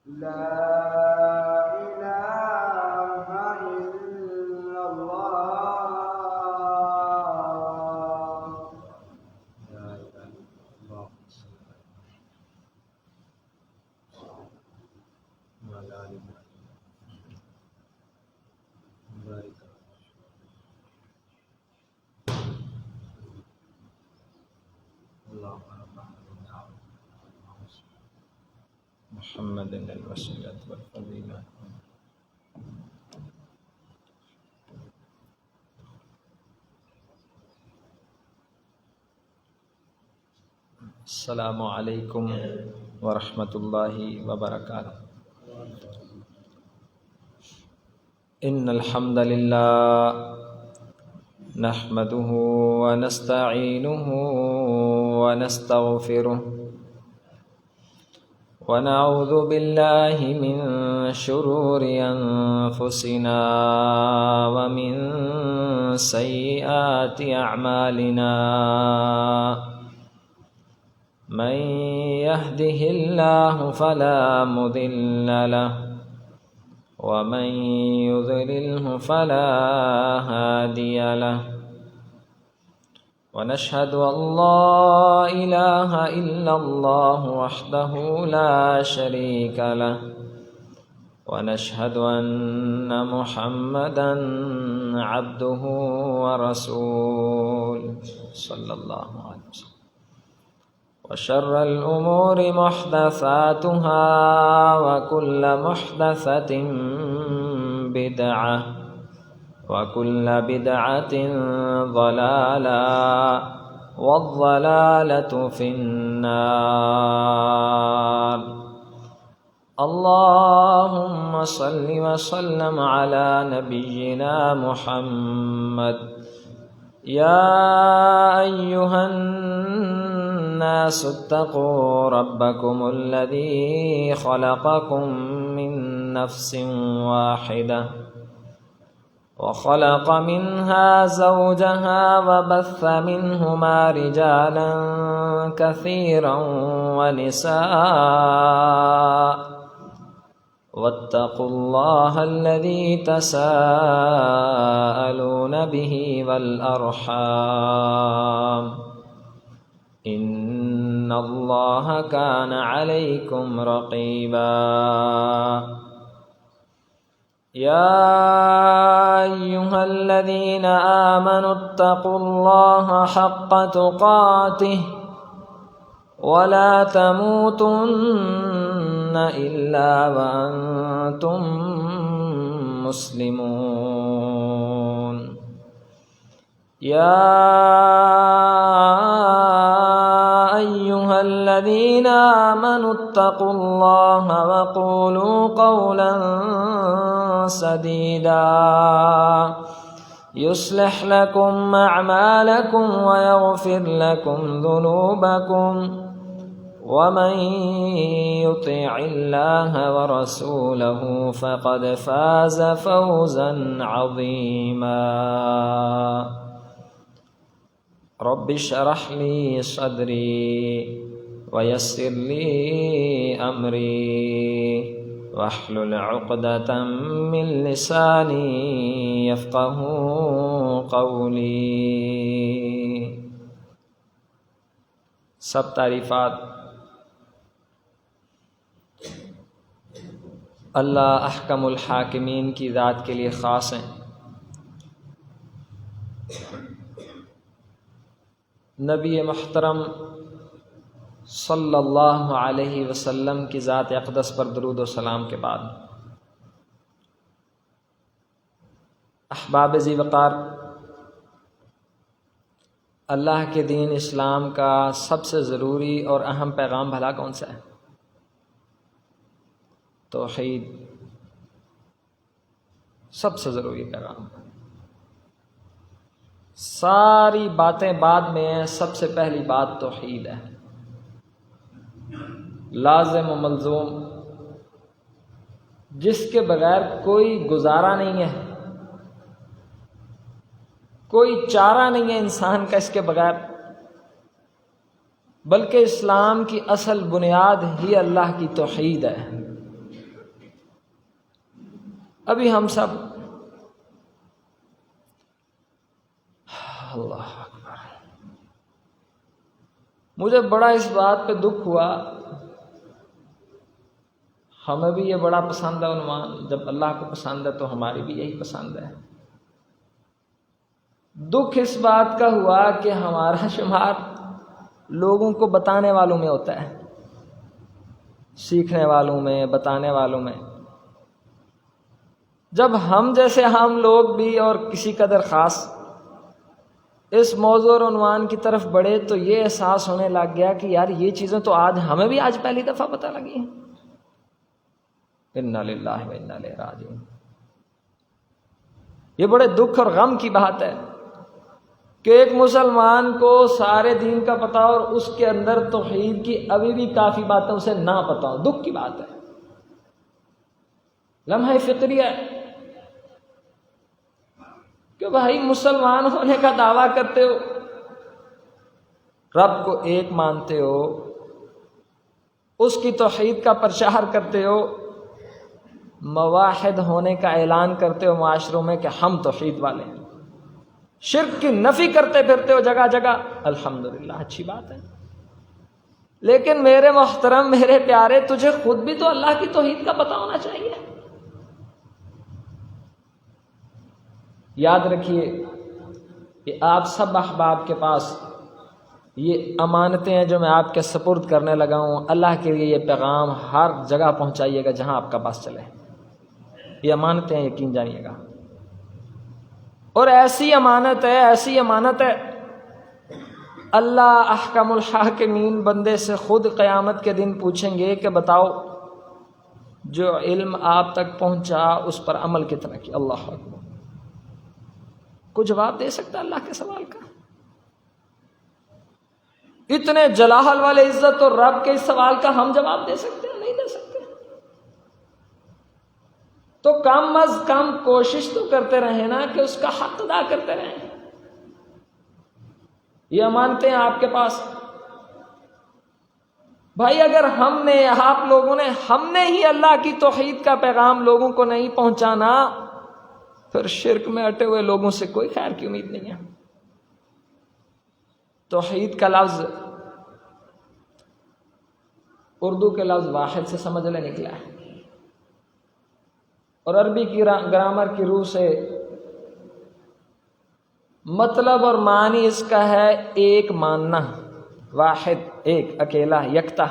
لا إله إلا الله. لا إله إلا الله وعلى آله وبارك اللهم رب محمد الوسيلة والفضيلة. السلام علیکم ورحمۃ اللہ وبرکاتہ. ان الحمد للہ نحمده ونستعینه ونستغفره ونعوذ بالله من شرور انفسنا ومن سیئات اعمالنا. من يهده الله فلا مضل له ومن يضلله فلا هادي له. ونشهد أن لا إله إلا الله وحده لا شريك له ونشهد أن محمدا عبده ورسوله صلى الله عليه وسلم. وشر الأمور محدثاتها وكل محدثة بدعة وكل بدعة ضلالة والضلالة في النار. اللهم صل وسلم على نبينا محمد. يا أيها الناس اتقوا ربكم الذي خلقكم من نفس واحدة وخلق منها زوجها وبث منهما رجالا كثيرا ونساء. واتقوا الله الذي تساءلون به والأرحام إن الله كان عليكم رقيبا. يا أيها الذين آمنوا اتقوا الله حق تقاته ولا تموتن إلا وأنتم مسلمون. يا أيها الذين آمنوا اتقوا الله وقولوا قولا سديدا يصلح لكم أعمالكم ويغفر لكم ذنوبكم ومن يطع الله ورسوله فقد فاز فوزا عظيما. رب اشرح لي صدري ويسر لي أمري واحلل عقدة من لساني يفقهوا قولي. سب تعریفات اللہ احکم الحاکمین کی ذات کے لیے خاص ہیں. نبی محترم صلی اللہ علیہ وسلم کی ذات اقدس پر درود و سلام کے بعد احباب ذی وقار، اللہ کے دین اسلام کا سب سے ضروری اور اہم پیغام بھلا کون سا ہے؟ توحید. سب سے ضروری پیغام. ساری باتیں بعد میں ہیں، سب سے پہلی بات توحید ہے. لازم و ملزوم، جس کے بغیر کوئی گزارا نہیں ہے، کوئی چارہ نہیں ہے انسان کا اس کے بغیر، بلکہ اسلام کی اصل بنیاد ہی اللہ کی توحید ہے. ابھی ہم سب اللہ اکبر، مجھے بڑا اس بات پہ دکھ ہوا، ہمیں بھی یہ بڑا پسند ہے عنوان، جب اللہ کو پسند ہے تو ہماری بھی یہی پسند ہے۔ دکھ اس بات کا ہوا کہ ہمارا شمار لوگوں کو بتانے والوں میں ہوتا ہے، سیکھنے والوں میں، بتانے والوں میں۔ جب ہم جیسے عام لوگ بھی اور کسی قدر خاص اس موضوع اور عنوان کی طرف بڑھے تو یہ احساس ہونے لگ گیا کہ یار یہ چیزیں تو ہمیں بھی آج پہلی دفعہ پتہ لگی ہیں۔ انا للہ و انا الیہ راجعون۔ یہ بڑے دکھ اور غم کی بات ہے کہ ایک مسلمان کو سارے دین کا پتہ اور اس کے اندر توحید کی ابھی بھی کافی باتیں اسے نہ پتہ ہو۔ دکھ کی بات ہے، لمحہ فطری ہے کہ بھائی مسلمان ہونے کا دعویٰ کرتے ہو، رب کو ایک مانتے ہو، اس کی توحید کا پرچار کرتے ہو، موحد ہونے کا اعلان کرتے ہو معاشروں میں کہ ہم توحید والے ہیں، شرک کی نفی کرتے پھرتے ہو جگہ جگہ، الحمدللہ اچھی بات ہے۔ لیکن میرے محترم، میرے پیارے، تجھے خود بھی تو اللہ کی توحید کا پتہ ہونا چاہیے۔ یاد رکھیے کہ آپ سب احباب کے پاس یہ امانتیں ہیں جو میں آپ کے سپرد کرنے لگا ہوں۔ اللہ کے لیے یہ پیغام ہر جگہ پہنچائیے گا جہاں آپ کا بس چلے۔ یہ امانتیں ہیں، یقین جانیے گا، اور ایسی امانت ہے اللہ احکم الحاکمین بندے سے خود قیامت کے دن پوچھیں گے کہ بتاؤ جو علم آپ تک پہنچا اس پر عمل کتنا کیا؟ اللہ اکبر۔ کوئی جواب دے سکتا اللہ کے سوال کا؟ اتنے جلال والے عزت اور رب کے اس سوال کا ہم جواب دے سکتے ہیں؟ نہیں دے سکتے۔ تو کم از کم کوشش تو کرتے رہیں نا کہ اس کا حق ادا کرتے رہیں۔ یہ امانتیں آپ کے پاس بھائی، اگر ہم نے، آپ لوگوں نے، ہم نے ہی اللہ کی توحید کا پیغام لوگوں کو نہیں پہنچانا، پھر شرک میں اٹے ہوئے لوگوں سے کوئی خیر کی امید نہیں ہے۔ توحید کا لفظ اردو کے لفظ واحد سے سمجھ لے نکلا ہے، اور عربی کی گرامر کی روح سے مطلب اور معنی اس کا ہے ایک ماننا، واحد، ایک، اکیلا، یکتا۔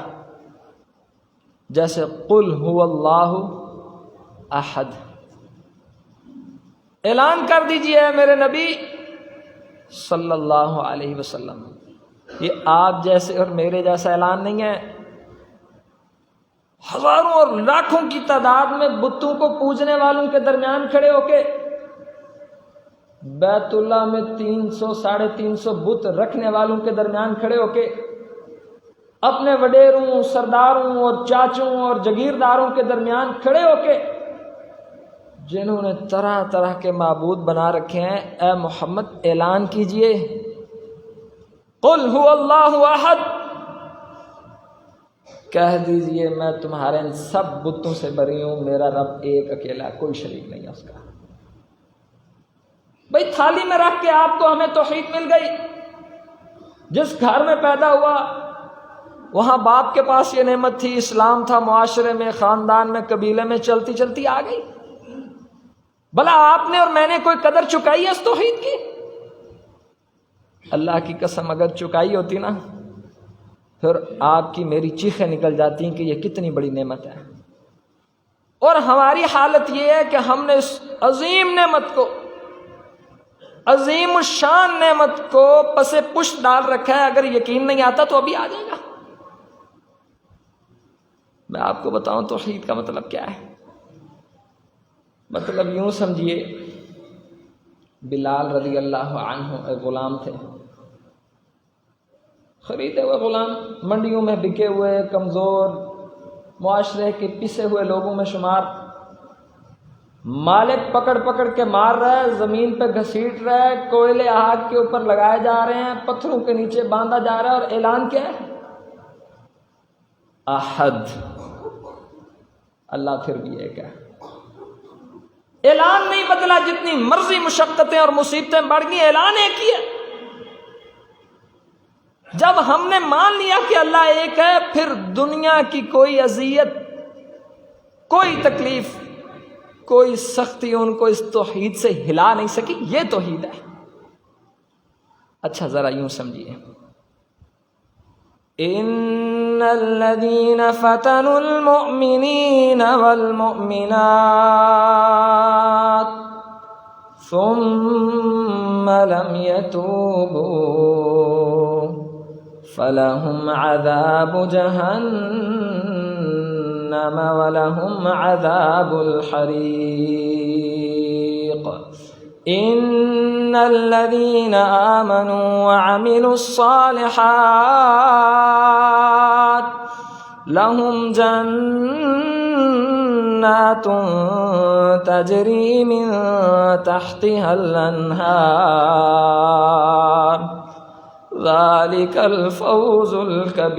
جیسے قل هو اللہ احد، اعلان کر دیجئے میرے نبی صلی اللہ علیہ وسلم۔ یہ آپ جیسے اور میرے جیسا اعلان نہیں ہے۔ ہزاروں اور لاکھوں کی تعداد میں بتوں کو پوجنے والوں کے درمیان کھڑے ہو کے، بیت اللہ میں 300 ساڑھے 300 بت رکھنے والوں کے درمیان کھڑے ہو کے، اپنے وڈیروں، سرداروں اور چاچوں اور جگیرداروں کے درمیان کھڑے ہو کے، جنہوں نے طرح طرح کے معبود بنا رکھے ہیں، اے محمد اعلان کیجئے قل هو اللہ احد، کہہ دیجئے میں تمہارے ان سب بتوں سے بری ہوں، میرا رب ایک اکیلا، کوئی شریک نہیں ہے اس کا۔ بھئی تھالی میں رکھ کے آپ کو ہمیں توحید مل گئی۔ جس گھر میں پیدا ہوا وہاں باپ کے پاس یہ نعمت تھی، اسلام تھا، معاشرے میں، خاندان میں، قبیلے میں چلتی چلتی آ گئی۔ بھلا آپ نے اور میں نے کوئی قدر چکائی ہے اس توحید کی؟ اللہ کی قسم اگر چکائی ہوتی نا، پھر آپ کی میری چیخیں نکل جاتی کہ یہ کتنی بڑی نعمت ہے۔ اور ہماری حالت یہ ہے کہ ہم نے اس عظیم نعمت کو، عظیم الشان نعمت کو پس پشت ڈال رکھا ہے۔ اگر یقین نہیں آتا تو ابھی آ جائے گا۔ میں آپ کو بتاؤں توحید کا مطلب کیا ہے۔ مطلب یوں سمجھیے، بلال رضی اللہ عنہ ایک غلام تھے، خریدے ہوئے غلام، منڈیوں میں بکے ہوئے، کمزور، معاشرے کے پسے ہوئے لوگوں میں شمار، مالک پکڑ پکڑ کے مار رہا ہے، زمین پہ گھسیٹ رہا ہے، کوئلے آگ کے اوپر لگائے جا رہے ہیں، پتھروں کے نیچے باندھا جا رہا ہے، اور اعلان کیا ہے؟ احد، اللہ پھر بھی ایک ہے۔ اعلان نہیں بدلا، جتنی مرضی مشقتیں اور مصیبتیں بڑھ گئی، اعلان ایک ہی ہے۔ جب ہم نے مان لیا کہ اللہ ایک ہے، پھر دنیا کی کوئی اذیت، کوئی تکلیف، کوئی سختی ان کو اس توحید سے ہلا نہیں سکی۔ یہ توحید ہے۔ اچھا ذرا یوں سمجھیے، ان الذين فتنوا المؤمنين والمؤمنات ثم لم يتوبوا فلهم عذاب جهنم ولهم عذاب الحريق ان الذين آمنوا وعملوا الصالحات لهم جنات تجري من تحتها الأنهار ذلك الفوز الكبير۔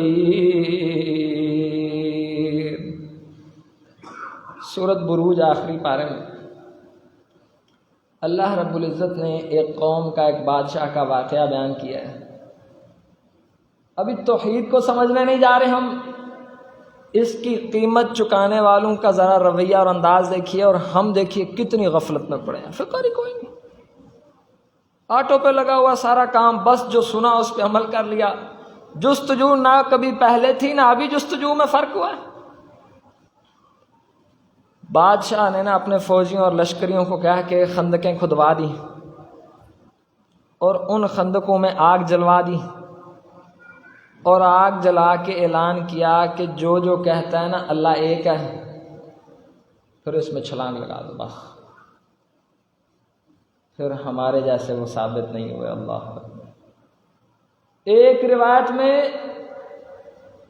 سورۃ بروج آخری پارے میں اللہ رب العزت نے ایک قوم کا، ایک بادشاہ کا واقعہ بیان کیا ہے۔ ابھی توحید کو سمجھنے نہیں جا رہے ہم، اس کی قیمت چکانے والوں کا ذرا رویہ اور انداز دیکھیے، اور ہم دیکھیے کتنی غفلت میں پڑے ہیں۔ فکر ہی کوئی نہیں، آٹو پہ لگا ہوا سارا کام، بس جو سنا اس پہ عمل کر لیا۔ جستجو نہ کبھی پہلے تھی نہ ابھی جستجو میں فرق ہوا ہے۔ بادشاہ نے نا اپنے فوجیوں اور لشکریوں کو کہا کہ خندقیں کھدوا دی، اور ان خندقوں میں آگ جلوا دی، اور آگ جلا کے اعلان کیا کہ جو جو کہتا ہے نا اللہ ایک ہے، پھر اس میں چھلانگ لگا دو بس۔ پھر ہمارے جیسے وہ ثابت نہیں ہوئے۔ اللہ اکبر۔ ایک روایت میں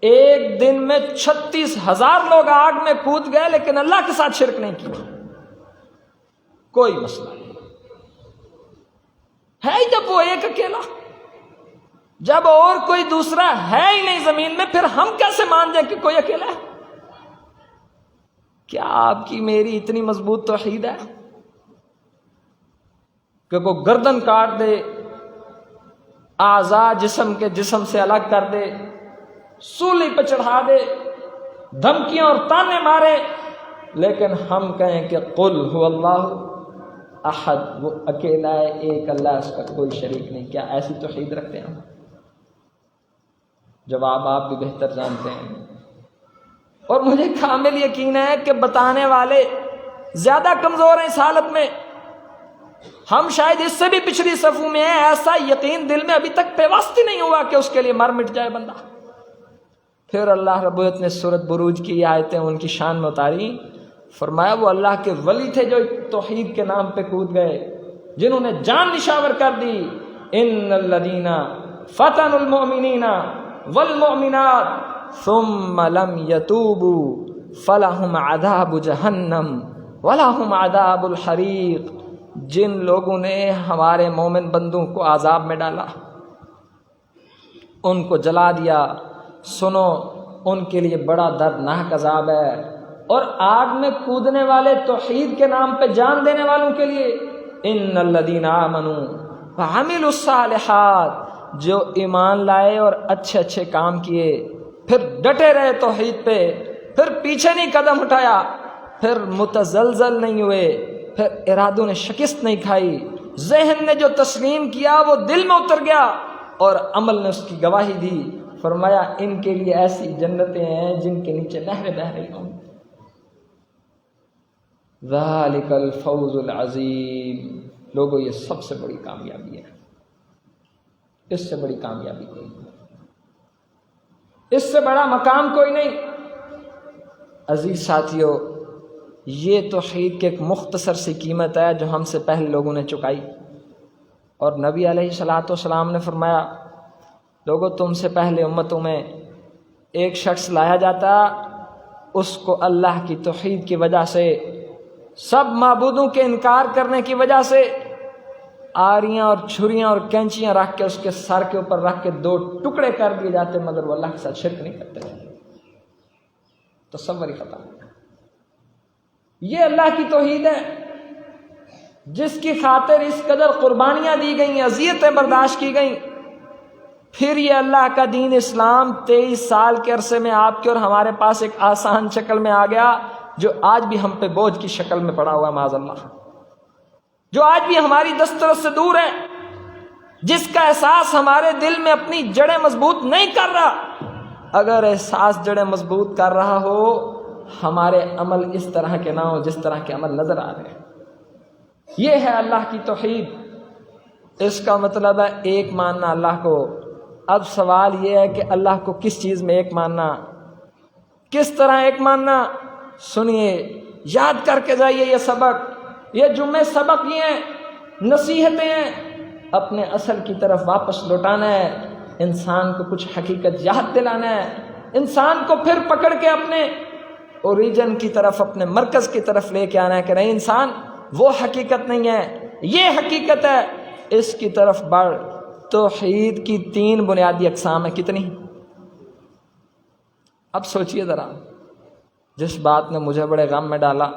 ایک دن میں 36,000 لوگ آگ میں کود گئے، لیکن اللہ کے ساتھ شرک نہیں کی۔ کوئی مسئلہ نہیں ہے جب وہ ایک اکیلا، جب اور کوئی دوسرا ہے ہی نہیں زمین میں، پھر ہم کیسے مان جائیں کہ کوئی اکیلا ہے؟ کیا آپ کی میری اتنی مضبوط توحید ہے کہ کوئی گردن کاٹ دے، اعضاء جسم کے جسم سے الگ کر دے، سولی پہ چڑھا دے، دھمکیاں اور تانے مارے، لیکن ہم کہیں کہ قل هو اللہ احد، وہ اکیلا ہے، ایک اللہ، اس کا کوئی شریک نہیں؟ کیا ایسی توحید رکھتے ہیں ہم؟ جواب آپ بھی بہتر جانتے ہیں، اور مجھے کامل یقین ہے کہ بتانے والے زیادہ کمزور ہیں اس حالت میں۔ ہم شاید اس سے بھی پچھلی صفوں میں ہیں، ایسا یقین دل میں ابھی تک پیوست ہی نہیں ہوا کہ اس کے لیے مر مٹ جائے بندہ۔ پھر اللہ رب العزت نے سورۃ بروج کی آیتیں ان کی شان میں اتاری، فرمایا وہ اللہ کے ولی تھے جو توحید کے نام پہ کود گئے، جنہوں نے جان نشاور کر دی۔ ان الذین فتنوا المؤمنین والمؤمنات ثم لم يتوبوا فلهم عذاب جہنم ولهم عذاب الحریق۔ جن لوگوں نے ہمارے مومن بندوں کو عذاب میں ڈالا، ان کو جلا دیا، سنو ان کے لیے بڑا دردناک عذاب ہے۔ اور آگ میں کودنے والے توحید کے نام پہ جان دینے والوں کے لیے ان الذین آمنوا وعملوا الصالحات، جو ایمان لائے اور اچھے اچھے کام کیے، پھر ڈٹے رہے توحید پہ، پھر پیچھے نہیں قدم اٹھایا، پھر متزلزل نہیں ہوئے، پھر ارادوں نے شکست نہیں کھائی، ذہن نے جو تسلیم کیا وہ دل میں اتر گیا، اور عمل نے اس کی گواہی دی۔ فرمایا ان کے لیے ایسی جنتیں ہیں جن کے نیچے نہریں بہہ رہی ہوں۔ ذالک الفوز العظیم۔ لوگوں یہ سب سے بڑی کامیابی ہے، اس سے بڑی کامیابی کوئی نہیں، اس سے بڑا مقام کوئی نہیں۔ عزیز ساتھیو، یہ توحید کی ایک مختصر سی قیمت ہے جو ہم سے پہلے لوگوں نے چکائی، اور نبی علیہ الصلوۃ والسلام نے فرمایا لوگوں تم سے پہلے امتوں میں ایک شخص لایا جاتا، اس کو اللہ کی توحید کی وجہ سے، سب معبودوں کے انکار کرنے کی وجہ سے، آریاں اور چھریاں اور کینچیاں رکھ کے اس کے سر کے اوپر رکھ کے 2 ٹکڑے کر دیے جاتے، مگر وہ اللہ کے ساتھ شرک نہیں کرتے۔ تصور ہی ختم۔ یہ اللہ کی توحید ہے۔ جس کی خاطر اس قدر قربانیاں دی گئیں، اذیتیں برداشت کی گئیں، پھر یہ اللہ کا دین اسلام 23 سال کے عرصے میں آپ کے اور ہمارے پاس ایک آسان شکل میں آ گیا، جو آج بھی ہم پہ بوجھ کی شکل میں پڑا ہوا ہے معاذ اللہ، جو آج بھی ہماری دسترس سے دور ہے، جس کا احساس ہمارے دل میں اپنی جڑیں مضبوط نہیں کر رہا۔ اگر احساس جڑیں مضبوط کر رہا ہو، ہمارے عمل اس طرح کے نہ ہو جس طرح کے عمل نظر آ رہے ہیں۔ یہ ہے اللہ کی توحید، اس کا مطلب ہے ایک ماننا اللہ کو۔ اب سوال یہ ہے کہ اللہ کو کس چیز میں ایک ماننا، کس طرح ایک ماننا؟ سنیے، یاد کر کے جائیے یہ سبق، یہ جمعے سبق یہ ہیں، نصیحتیں ہیں، اپنے اصل کی طرف واپس لوٹانا ہے، انسان کو کچھ حقیقت یاد دلانا ہے، انسان کو پھر پکڑ کے اپنے اوریجن کی طرف، اپنے مرکز کی طرف لے کے آنا ہے کہ نہیں انسان، وہ حقیقت نہیں ہے، یہ حقیقت ہے، اس کی طرف بڑھ۔ توحید کی 3 بنیادی اقسام ہیں، کتنی؟ اب سوچئے ذرا، جس بات نے مجھے بڑے غم میں ڈالا،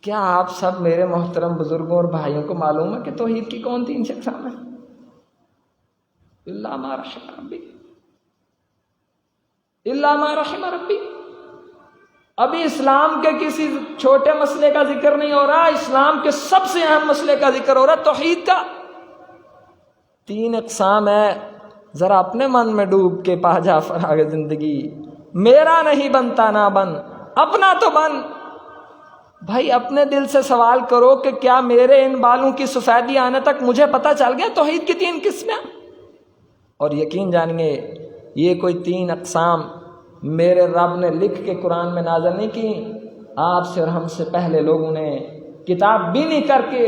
کیا آپ سب میرے محترم بزرگوں اور بھائیوں کو معلوم ہے کہ توحید کی کون 3 اقسام ہیں؟ الا ما رحم ربی، الا ما رحم ربی۔ ابھی اسلام کے کسی چھوٹے مسئلے کا ذکر نہیں ہو رہا، اسلام کے سب سے اہم مسئلے کا ذکر ہو رہا ہے، توحید کا۔ 3 اقسام ہے، ذرا اپنے من میں ڈوب کے پا جا فراغ زندگی، میرا نہیں بنتا نہ بن، اپنا تو بن۔ بھائی اپنے دل سے سوال کرو کہ کیا میرے ان بالوں کی سفیدی آنے تک مجھے پتہ چل گیا توحید کی 3 قسمیں؟ اور یقین جانیے یہ کوئی 3 اقسام میرے رب نے لکھ کے قرآن میں نازل نہیں کی، آپ سے اور ہم سے پہلے لوگوں نے کتاب بینی کر کے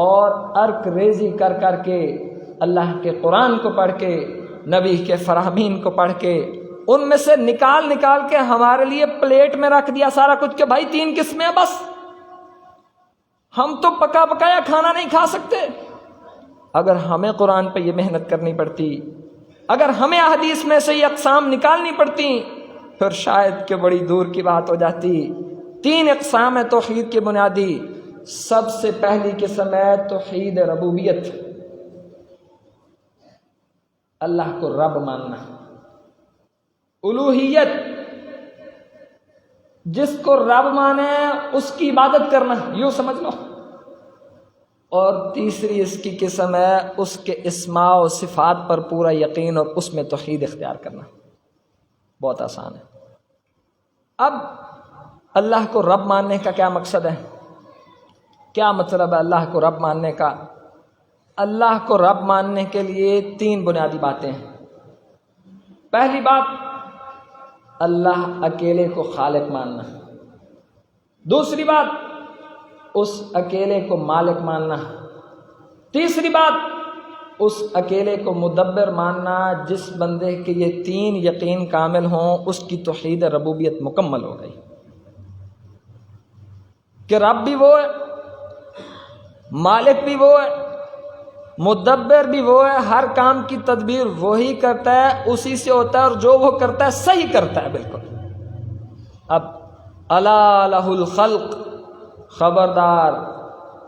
اور عرق ریزی کر کر کے اللہ کے قرآن کو پڑھ کے، نبی کے فرامین کو پڑھ کے، ان میں سے نکال نکال کے ہمارے لیے پلیٹ میں رکھ دیا سارا کچھ کہ بھائی 3 قسمیں بس، ہم تو پکا پکایا کھانا نہیں کھا سکتے۔ اگر ہمیں قرآن پہ یہ محنت کرنی پڑتی، اگر ہمیں حدیث میں سے یہ اقسام نکالنی پڑتی، پھر شاید کہ بڑی دور کی بات ہو جاتی۔ 3 اقسام ہے توحید کی بنیادی۔ سب سے پہلی قسم ہے توحید ربوبیت، اللہ کو رب ماننا۔ الوہیت، جس کو رب مانے اس کی عبادت کرنا، یوں سمجھ لو۔ اور تیسری اس کی قسم ہے اس کے اسماء و صفات پر پورا یقین اور اس میں توحید اختیار کرنا۔ بہت آسان ہے۔ اب اللہ کو رب ماننے کا کیا مقصد ہے؟ کیا مطلب ہے اللہ کو رب ماننے کا؟ اللہ کو رب ماننے کے لیے 3 بنیادی باتیں ہیں۔ پہلی بات، اللہ اکیلے کو خالق ماننا۔ دوسری بات، اس اکیلے کو مالک ماننا۔ تیسری بات، اس اکیلے کو مدبر ماننا۔ جس بندے کے یہ 3 یقین کامل ہوں اس کی توحید ربوبیت مکمل ہو گئی کہ رب بھی وہ ہے، مالک بھی وہ ہے، مدبر بھی وہ ہے، ہر کام کی تدبیر وہی کرتا ہے، اسی سے ہوتا ہے، اور جو وہ کرتا ہے صحیح کرتا ہے بالکل۔ اب الا لہ الخلق، خبردار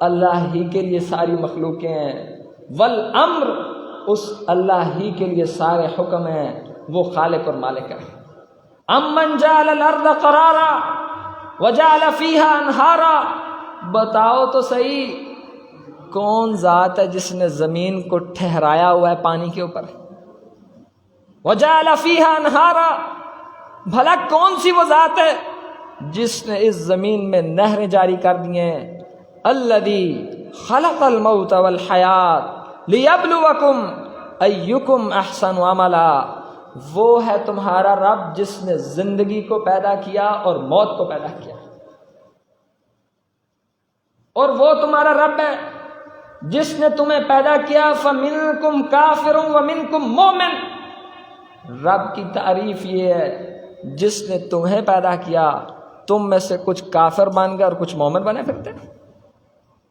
اللہ ہی کے لیے ساری مخلوقیں ہیں، والامر، اس اللہ ہی کے لیے سارے حکم ہیں، وہ خالق اور مالک ہے۔ امن جعل الارض قرارا وجعل فیہا انہارا، بتاؤ تو صحیح کون ذات ہے جس نے زمین کو ٹھہرایا ہوا ہے پانی کے اوپر؟ وجعل فیہا انہارا، بھلا کون سی وہ ذات ہے جس نے اس زمین میں نہریں جاری کر دی ہیں؟ الذی خلق الموت والحیات لیبلوکم ایکم احسن عملا، وہ ہے تمہارا رب جس نے زندگی کو پیدا کیا اور موت کو پیدا کیا، اور وہ تمہارا رب ہے جس نے تمہیں پیدا کیا فمنکم کافر ومنکم مومن۔ رب کی تعریف یہ ہے جس نے تمہیں پیدا کیا، تم میں سے کچھ کافر بن گئے اور کچھ مومن بنے پھرتے۔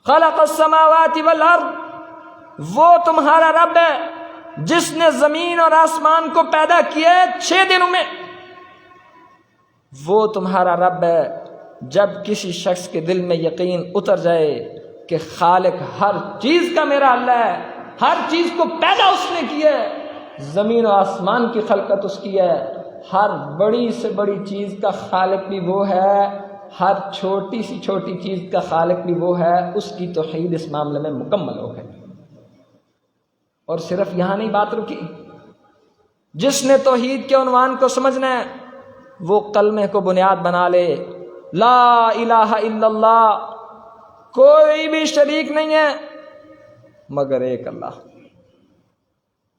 خلق السماوات والارض، وہ تمہارا رب ہے جس نے زمین اور آسمان کو پیدا کیا 6 دنوں میں۔ وہ تمہارا رب ہے جب کسی شخص کے دل میں یقین اتر جائے کہ خالق ہر چیز کا میرا اللہ ہے، ہر چیز کو پیدا اس نے کیا ہے، زمین و آسمان کی خلقت اس کی ہے، ہر بڑی سے بڑی چیز کا خالق بھی وہ ہے، ہر چھوٹی سی چھوٹی چیز کا خالق بھی وہ ہے، اس کی توحید اس معاملے میں مکمل ہو گئی۔ اور صرف یہاں نہیں بات رکی، جس نے توحید کے عنوان کو سمجھنا ہے وہ کلمے کو بنیاد بنا لے، لا الہ الا اللہ، کوئی بھی شریک نہیں ہے مگر ایک اللہ۔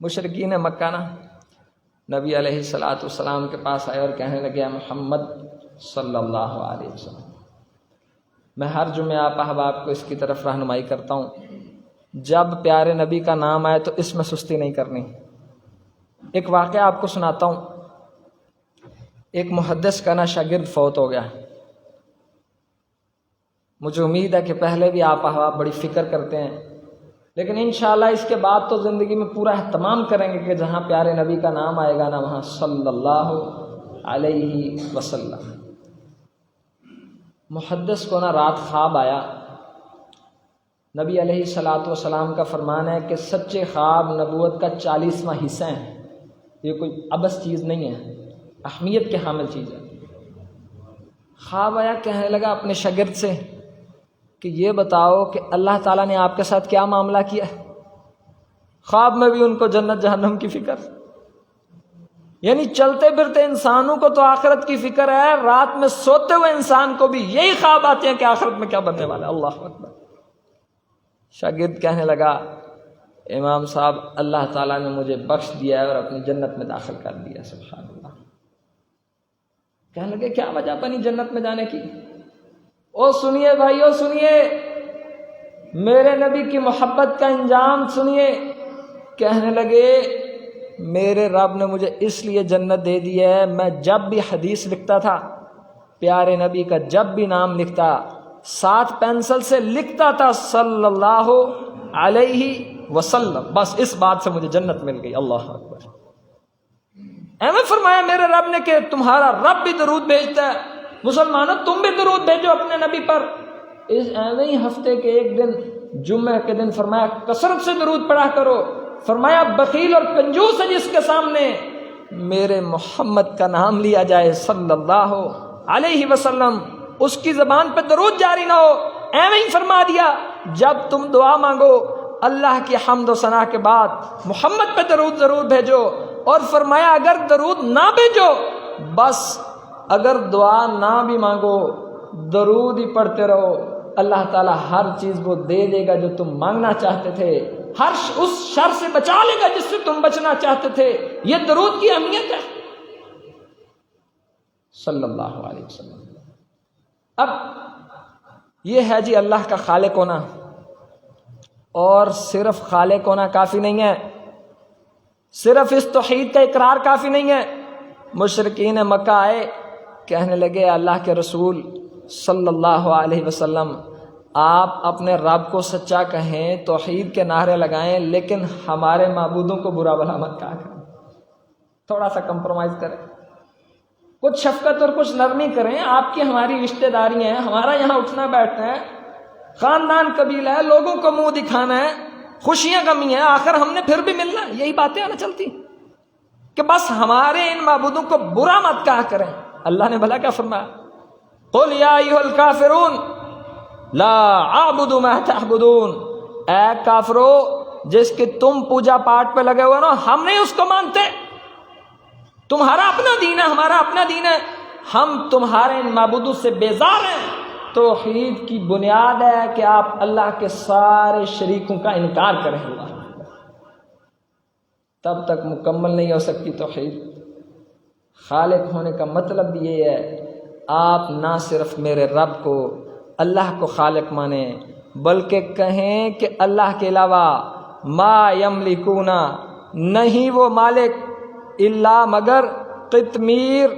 مشرکین مکہ نا نبی علیہ الصلوۃ والسلام کے پاس آئے اور کہنے لگے محمد صلی اللہ علیہ وسلم، میں ہر جمعہ آپ احباب کو اس کی طرف رہنمائی کرتا ہوں، جب پیارے نبی کا نام آئے تو اس میں سستی نہیں کرنی۔ ایک واقعہ آپ کو سناتا ہوں، ایک محدث کا نا شاگرد فوت ہو گیا۔ مجھے امید ہے کہ پہلے بھی آپ احباب بڑی فکر کرتے ہیں، لیکن انشاءاللہ اس کے بعد تو زندگی میں پورا اہتمام کریں گے کہ جہاں پیارے نبی کا نام آئے گا نا وہاں صلی اللہ علیہ وسلم۔ محدث کو نا رات خواب آیا، نبی علیہ الصلوۃ والسلام کا فرمان ہے کہ سچے خواب نبوت کا 40واں حصہ ہے، یہ کوئی ابس چیز نہیں ہے، اہمیت کے حامل چیز ہے۔ خواب آیا، کہنے لگا اپنے شاگرد سے کہ یہ بتاؤ کہ اللہ تعالیٰ نے آپ کے ساتھ کیا معاملہ کیا ہے؟ خواب میں بھی ان کو جنت جہنم کی فکر، یعنی چلتے پھرتے انسانوں کو تو آخرت کی فکر ہے، رات میں سوتے ہوئے انسان کو بھی یہی خواب آتے ہیں کہ آخرت میں کیا بننے والا ہے۔ اللہ اکبر۔ شاگرد کہنے لگا امام صاحب اللہ تعالیٰ نے مجھے بخش دیا ہے اور اپنی جنت میں داخل کر دیا، سبحان اللہ۔ کہنے لگے کیا وجہ بنی جنت میں جانے کی؟ او سنیے بھائیو سنیے، میرے نبی کی محبت کا انجام سنیے۔ کہنے لگے میرے رب نے مجھے اس لیے جنت دے دی ہے، میں جب بھی حدیث لکھتا تھا، پیارے نبی کا جب بھی نام لکھتا، 7 پینسل سے لکھتا تھا صلی اللہ علیہ وسلم، بس اس بات سے مجھے جنت مل گئی۔ اللہ اکبر۔ ایویں فرمایا میرے رب نے کہ تمہارا رب بھی درود بھیجتا ہے، مسلمانوں تم بھی درود بھیجو اپنے نبی پر۔ اس ایویں ہی ہفتے کے ایک دن جمعہ کے دن فرمایا کثرت سے درود پڑھا کرو۔ فرمایا بخیل اور کنجوس ہے جس کے سامنے میرے محمد کا نام لیا جائے صلی اللہ علیہ وسلم، اس کی زبان پہ درود جاری نہ ہو۔ ایویں ہی فرما دیا جب تم دعا مانگو اللہ کی حمد و ثنا کے بعد محمد پہ درود ضرور بھیجو، اور فرمایا اگر درود نہ بھیجو، بس اگر دعا نہ بھی مانگو درود ہی پڑھتے رہو، اللہ تعالیٰ ہر چیز وہ دے دے گا جو تم مانگنا چاہتے تھے، ہر اس شر سے بچا لے گا جس سے تم بچنا چاہتے تھے۔ یہ درود کی اہمیت ہے صلی اللہ علیہ وسلم۔ اب یہ ہے جی اللہ کا خالق ہونا، اور صرف خالق ہونا کافی نہیں ہے، صرف اس توحید کا اقرار کافی نہیں ہے۔ مشرکین مکہ آئے، کہنے لگے اللہ کے رسول صلی اللہ علیہ وسلم آپ اپنے رب کو سچا کہیں، توحید کے نعرے لگائیں، لیکن ہمارے معبودوں کو برا بھلا مت کہا کریں، تھوڑا سا کمپرومائز کریں، کچھ شفقت اور کچھ نرمی کریں، آپ کی ہماری رشتہ داری ہیں، ہمارا یہاں اٹھنا بیٹھنا ہے، خاندان قبیلہ ہے، لوگوں کو منہ دکھانا ہے، خوشیاں غمی ہیں، آخر ہم نے پھر بھی ملنا، یہی باتیں نہ چلتی کہ بس ہمارے ان معبودوں کو برا مت کہا کریں۔ اللہ نے بھلا کیا فرمایا؟ قل یا ایھا الکافرون لا اعبد ما تعبدون، اے کافرو جس کی تم پوجا پاٹ پہ لگے ہوئے نا، ہم نہیں اس کو مانتے، تمہارا اپنا دین ہے ہمارا اپنا دین ہے، ہم تمہارے ان معبودوں سے بیزار ہیں۔ توحید کی بنیاد ہے کہ آپ اللہ کے سارے شریکوں کا انکار کریں، اللہ تب تک مکمل نہیں ہو سکتی توحید۔ خالق ہونے کا مطلب بھی یہ ہے آپ نہ صرف میرے رب کو اللہ کو خالق مانیں، بلکہ کہیں کہ اللہ کے علاوہ ما یملکون، نہیں وہ مالک الا مگر قطمیر،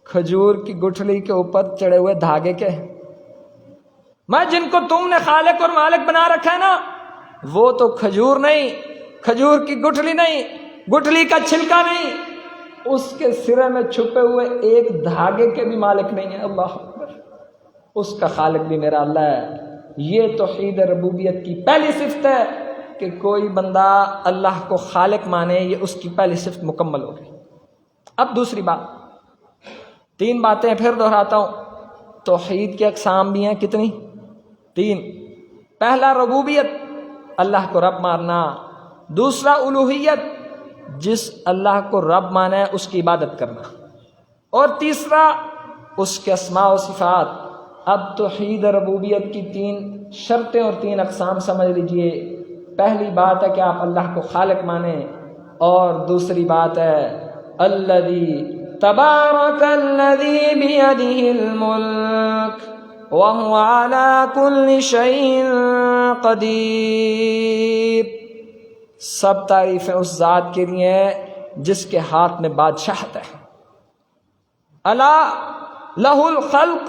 کھجور کی گٹھلی کے اوپر چڑھے ہوئے دھاگے کے۔ میں جن کو تم نے خالق اور مالک بنا رکھا ہے نا، وہ تو کھجور نہیں، کھجور کی گٹھلی نہیں، گٹھلی کا چھلکا نہیں، اس کے سرے میں چھپے ہوئے ایک دھاگے کے بھی مالک نہیں ہے۔ اللہ اکبر۔ اس کا خالق بھی میرا اللہ ہے، یہ توحید ربوبیت کی پہلی صفت ہے کہ کوئی بندہ اللہ کو خالق مانے، یہ اس کی پہلی صفت مکمل ہو گئی۔ اب دوسری بات، 3 باتیں پھر دہراتا ہوں۔ توحید کے اقسام بھی ہیں کتنی؟ 3۔ پہلا ربوبیت، اللہ کو رب ماننا۔ دوسرا الوہیت، جس اللہ کو رب مانا ہے اس کی عبادت کرنا۔ اور تیسرا اس کے اسماء و صفات۔ اب توحید ربوبیت کی 3 شرطیں اور 3 اقسام سمجھ لیجئے۔ پہلی بات ہے کہ آپ اللہ کو خالق مانیں، اور دوسری بات ہے الذی تبارک الذی بیدہ الملک وہو علی کل شیء قدیر۔ سب تعریفیں اس ذات کے لیے ہیں جس کے ہاتھ میں بادشاہت ہے۔ الا لہ الخلق،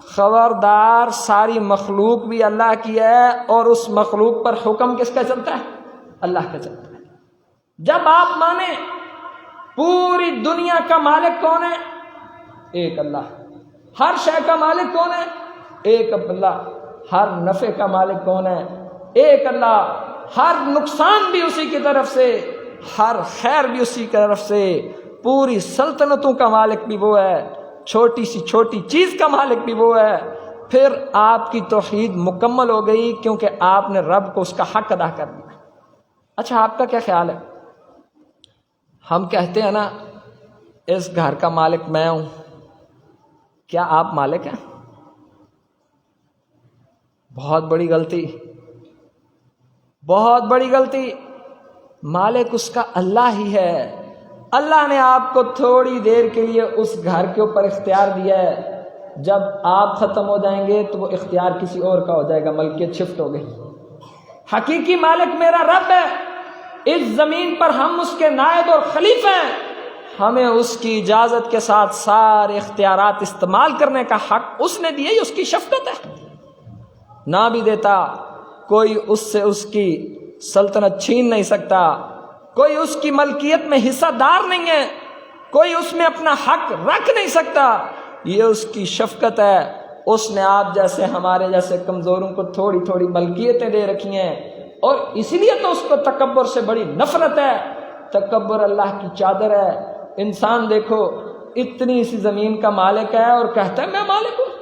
خبردار ساری مخلوق بھی اللہ کی ہے، اور اس مخلوق پر حکم کس کا چلتا ہے؟ اللہ کا چلتا ہے۔ جب آپ مانیں پوری دنیا کا مالک کون ہے؟ ایک اللہ۔ ہر شے کا مالک کون ہے؟ ایک اللہ۔ ہر نفع کا مالک کون ہے؟ ایک اللہ۔ ہر نقصان بھی اسی کی طرف سے، ہر خیر بھی اسی کی طرف سے۔ پوری سلطنتوں کا مالک بھی وہ ہے، چھوٹی سی چھوٹی چیز کا مالک بھی وہ ہے۔ پھر آپ کی توحید مکمل ہو گئی، کیونکہ آپ نے رب کو اس کا حق ادا کر دیا۔ اچھا، آپ کا کیا خیال ہے؟ ہم کہتے ہیں نا اس گھر کا مالک میں ہوں، کیا آپ مالک ہیں؟ بہت بڑی غلطی، بہت بڑی غلطی۔ مالک اس کا اللہ ہی ہے۔ اللہ نے آپ کو تھوڑی دیر کے لیے اس گھر کے اوپر اختیار دیا ہے، جب آپ ختم ہو جائیں گے تو وہ اختیار کسی اور کا ہو جائے گا، ملکیت شفٹ ہو گئی۔ حقیقی مالک میرا رب ہے۔ اس زمین پر ہم اس کے نائب اور خلیفہ ہیں، ہمیں اس کی اجازت کے ساتھ سارے اختیارات استعمال کرنے کا حق اس نے دیا، اس کی شفقت ہے۔ نہ بھی دیتا کوئی اس سے اس کی سلطنت چھین نہیں سکتا، کوئی اس کی ملکیت میں حصہ دار نہیں ہے، کوئی اس میں اپنا حق رکھ نہیں سکتا۔ یہ اس کی شفقت ہے۔ اس نے آپ جیسے ہمارے جیسے کمزوروں کو تھوڑی تھوڑی ملکیتیں دے رکھی ہیں، اور اسی لیے تو اس کو تکبر سے بڑی نفرت ہے۔ تکبر اللہ کی چادر ہے۔ انسان دیکھو اتنی سی زمین کا مالک ہے اور کہتا ہے میں مالک ہوں،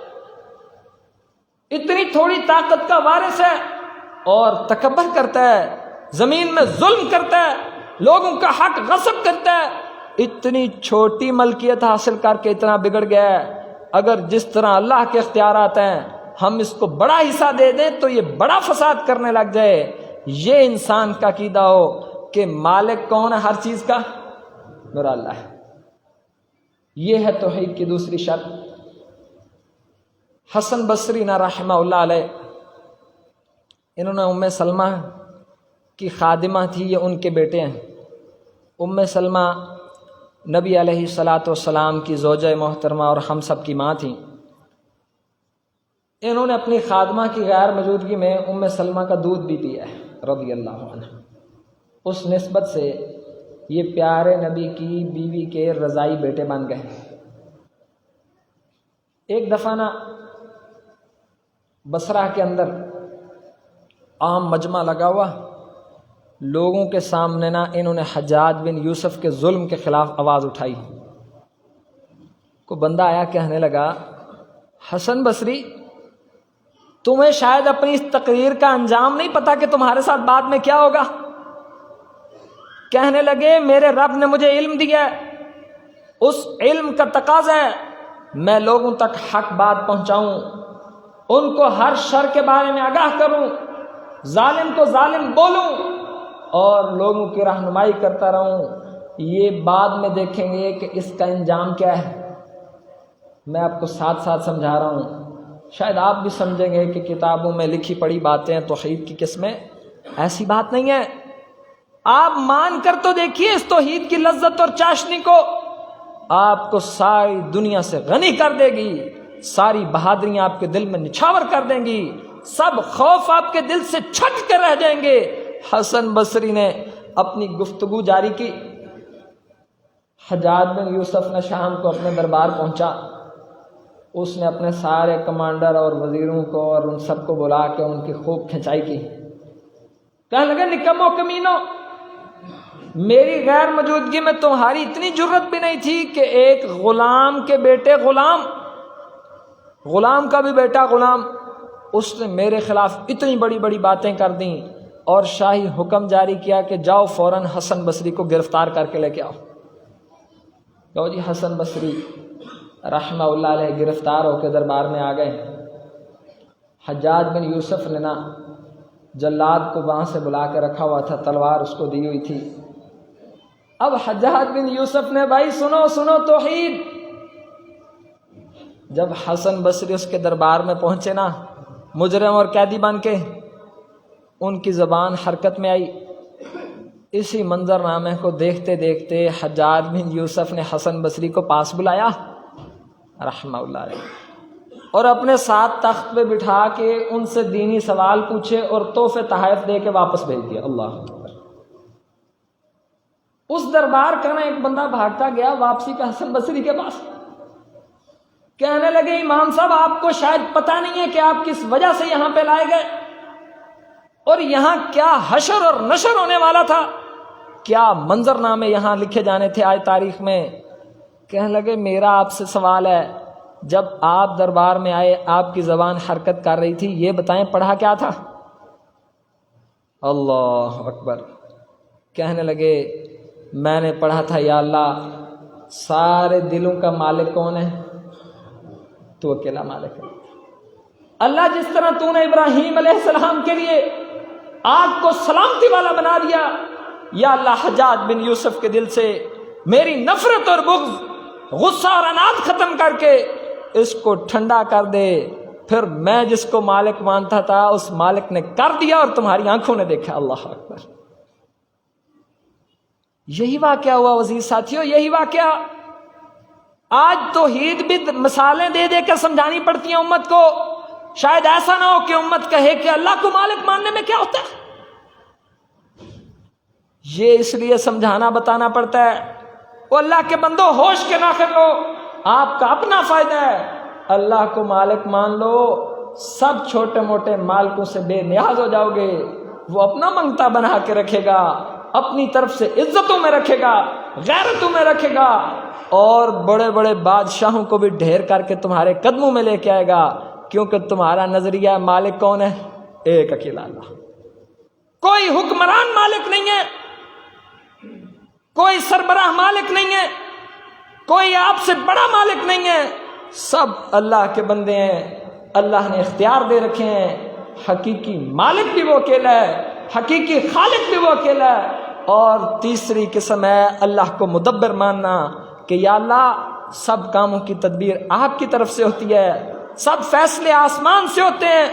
اتنی تھوڑی طاقت کا وارث ہے اور تکبر کرتا ہے، زمین میں ظلم کرتا ہے، لوگوں کا حق غصب کرتا ہے۔ اتنی چھوٹی ملکیت حاصل کر کے اتنا بگڑ گیا ہے۔ اگر جس طرح اللہ کے اختیارات ہیں ہم اس کو بڑا حصہ دے دیں تو یہ بڑا فساد کرنے لگ جائے۔ یہ انسان کا عقیدہ ہو کہ مالک کون ہے ہر چیز کا؟ میرا اللہ ہے۔ یہ ہے توحید کی دوسری شرط۔ حسن بصری نہ رحمہ اللہ علیہ، انہوں نے ام سلمہ کی خادمہ تھی، یہ ان کے بیٹے ہیں۔ ام سلمہ نبی علیہ الصلاۃ والسلام کی زوجہ محترمہ اور ہم سب کی ماں تھیں۔ انہوں نے اپنی خادمہ کی غیر موجودگی میں ام سلمہ کا دودھ بھی پیا ہے رضی اللہ عنہ۔ اس نسبت سے یہ پیارے نبی کی بیوی کے رضائی بیٹے بن گئے۔ ایک دفعہ نا بصرہ کے اندر عام مجمع لگا ہوا، لوگوں کے سامنے نا انہوں نے حجاج بن یوسف کے ظلم کے خلاف آواز اٹھائی۔ کو بندہ آیا کہنے لگا حسن بصری، تمہیں شاید اپنی اس تقریر کا انجام نہیں پتا کہ تمہارے ساتھ بعد میں کیا ہوگا۔ کہنے لگے میرے رب نے مجھے علم دیا ہے، اس علم کا تقاضا ہے میں لوگوں تک حق بات پہنچاؤں، ان کو ہر شر کے بارے میں آگاہ کروں، ظالم کو ظالم بولوں اور لوگوں کی رہنمائی کرتا رہوں۔ یہ بعد میں دیکھیں گے کہ اس کا انجام کیا ہے۔ میں آپ کو ساتھ ساتھ سمجھا رہا ہوں، شاید آپ بھی سمجھیں گے کہ کتابوں میں لکھی پڑھی باتیں توحید کی قسمیں، ایسی بات نہیں ہے۔ آپ مان کر تو دیکھیے اس توحید کی لذت اور چاشنی کو، آپ کو ساری دنیا سے غنی کر دے گی، ساری بہادریاں آپ کے دل میں نچھاور کر دیں گی، سب خوف آپ کے دل سے چھٹ کر رہ جائیں گے۔ حسن بصری نے اپنی گفتگو جاری کی۔ حجاج بن یوسف نے شام کو اپنے دربار پہنچا، اس نے اپنے سارے کمانڈر اور وزیروں کو اور ان سب کو بلا کے ان کی خوب کھنچائی کی. کہنے لگے نکمو کمینو، میری غیر موجودگی میں تمہاری اتنی جرت بھی نہیں تھی کہ ایک غلام کے بیٹے غلام کا بھی بیٹا غلام، اس نے میرے خلاف اتنی بڑی بڑی باتیں کر دیں اور شاہی حکم جاری کیا کہ جاؤ فوراً حسن بصری کو گرفتار کر کے لے کے آؤ. لو جی حسن بصری رحمہ اللہ علیہ گرفتار ہو کے دربار میں آ گئے. حجاج بن یوسف نے نا جلاد کو وہاں سے بلا کے رکھا ہوا تھا، تلوار اس کو دی ہوئی تھی. اب حجاج بن یوسف نے بھائی سنو توحید. جب حسن بصری اس کے دربار میں پہنچے نا مجرم اور قیدی بن کے، ان کی زبان حرکت میں آئی. اسی منظر نامے کو دیکھتے دیکھتے حجاج بن یوسف نے حسن بصری کو پاس بلایا رحمہ اللہ علیہ اور اپنے ساتھ تخت پہ بٹھا کے ان سے دینی سوال پوچھے اور تحفے تحائف دے کے واپس بھیج دیا. اللہ اکبر. اس دربار کا نا ایک بندہ بھاگتا گیا واپسی کا حسن بصری کے پاس. کہنے لگے امام صاحب آپ کو شاید پتہ نہیں ہے کہ آپ کس وجہ سے یہاں پہ لائے گئے اور یہاں کیا حشر اور نشر ہونے والا تھا، کیا منظر نامے یہاں لکھے جانے تھے آج تاریخ میں. کہنے لگے میرا آپ سے سوال ہے، جب آپ دربار میں آئے آپ کی زبان حرکت کر رہی تھی، یہ بتائیں پڑھا کیا تھا؟ اللہ اکبر. کہنے لگے میں نے پڑھا تھا یا اللہ سارے دلوں کا مالک کون ہے؟ تو اکیلا مالک ہے. اللہ جس طرح تو نے ابراہیم علیہ السلام کے لیے آگ کو سلامتی والا بنا دیا، یا اللہ حجاج بن یوسف کے دل سے میری نفرت اور بغض، غصہ اور عناد ختم کر کے اس کو ٹھنڈا کر دے. پھر میں جس کو مالک مانتا تھا اس مالک نے کر دیا اور تمہاری آنکھوں نے دیکھا. اللہ اکبر. یہی واقعہ ہوا وزیر ساتھیوں، یہی واقعہ. آج توحید بھی مثالیں دے دے کے سمجھانی پڑتی ہیں امت کو. شاید ایسا نہ ہو کہ امت کہے کہ اللہ کو مالک ماننے میں کیا ہوتا ہے. یہ اس لیے سمجھانا بتانا پڑتا ہے. وہ اللہ کے بندو ہوش کے ناخن لو، آپ کا اپنا فائدہ ہے. اللہ کو مالک مان لو، سب چھوٹے موٹے مالکوں سے بے نیاز ہو جاؤ گے. وہ اپنا منگتا بنا کے رکھے گا، اپنی طرف سے عزتوں میں رکھے گا، غیرتوں میں رکھے گا، اور بڑے بڑے بادشاہوں کو بھی ڈھیر کر کے تمہارے قدموں میں لے کے آئے گا. کیونکہ تمہارا نظریہ مالک کون ہے؟ ایک اکیلا اللہ. کوئی حکمران مالک نہیں ہے، کوئی سربراہ مالک نہیں ہے، کوئی آپ سے بڑا مالک نہیں ہے. سب اللہ کے بندے ہیں. اللہ نے اختیار دے رکھے ہیں. حقیقی مالک بھی وہ اکیلا ہے، حقیقی خالق بھی وہ اکیلا ہے. اور تیسری قسم ہے اللہ کو مدبر ماننا کہ یا اللہ سب کاموں کی تدبیر آپ کی طرف سے ہوتی ہے، سب فیصلے آسمان سے ہوتے ہیں،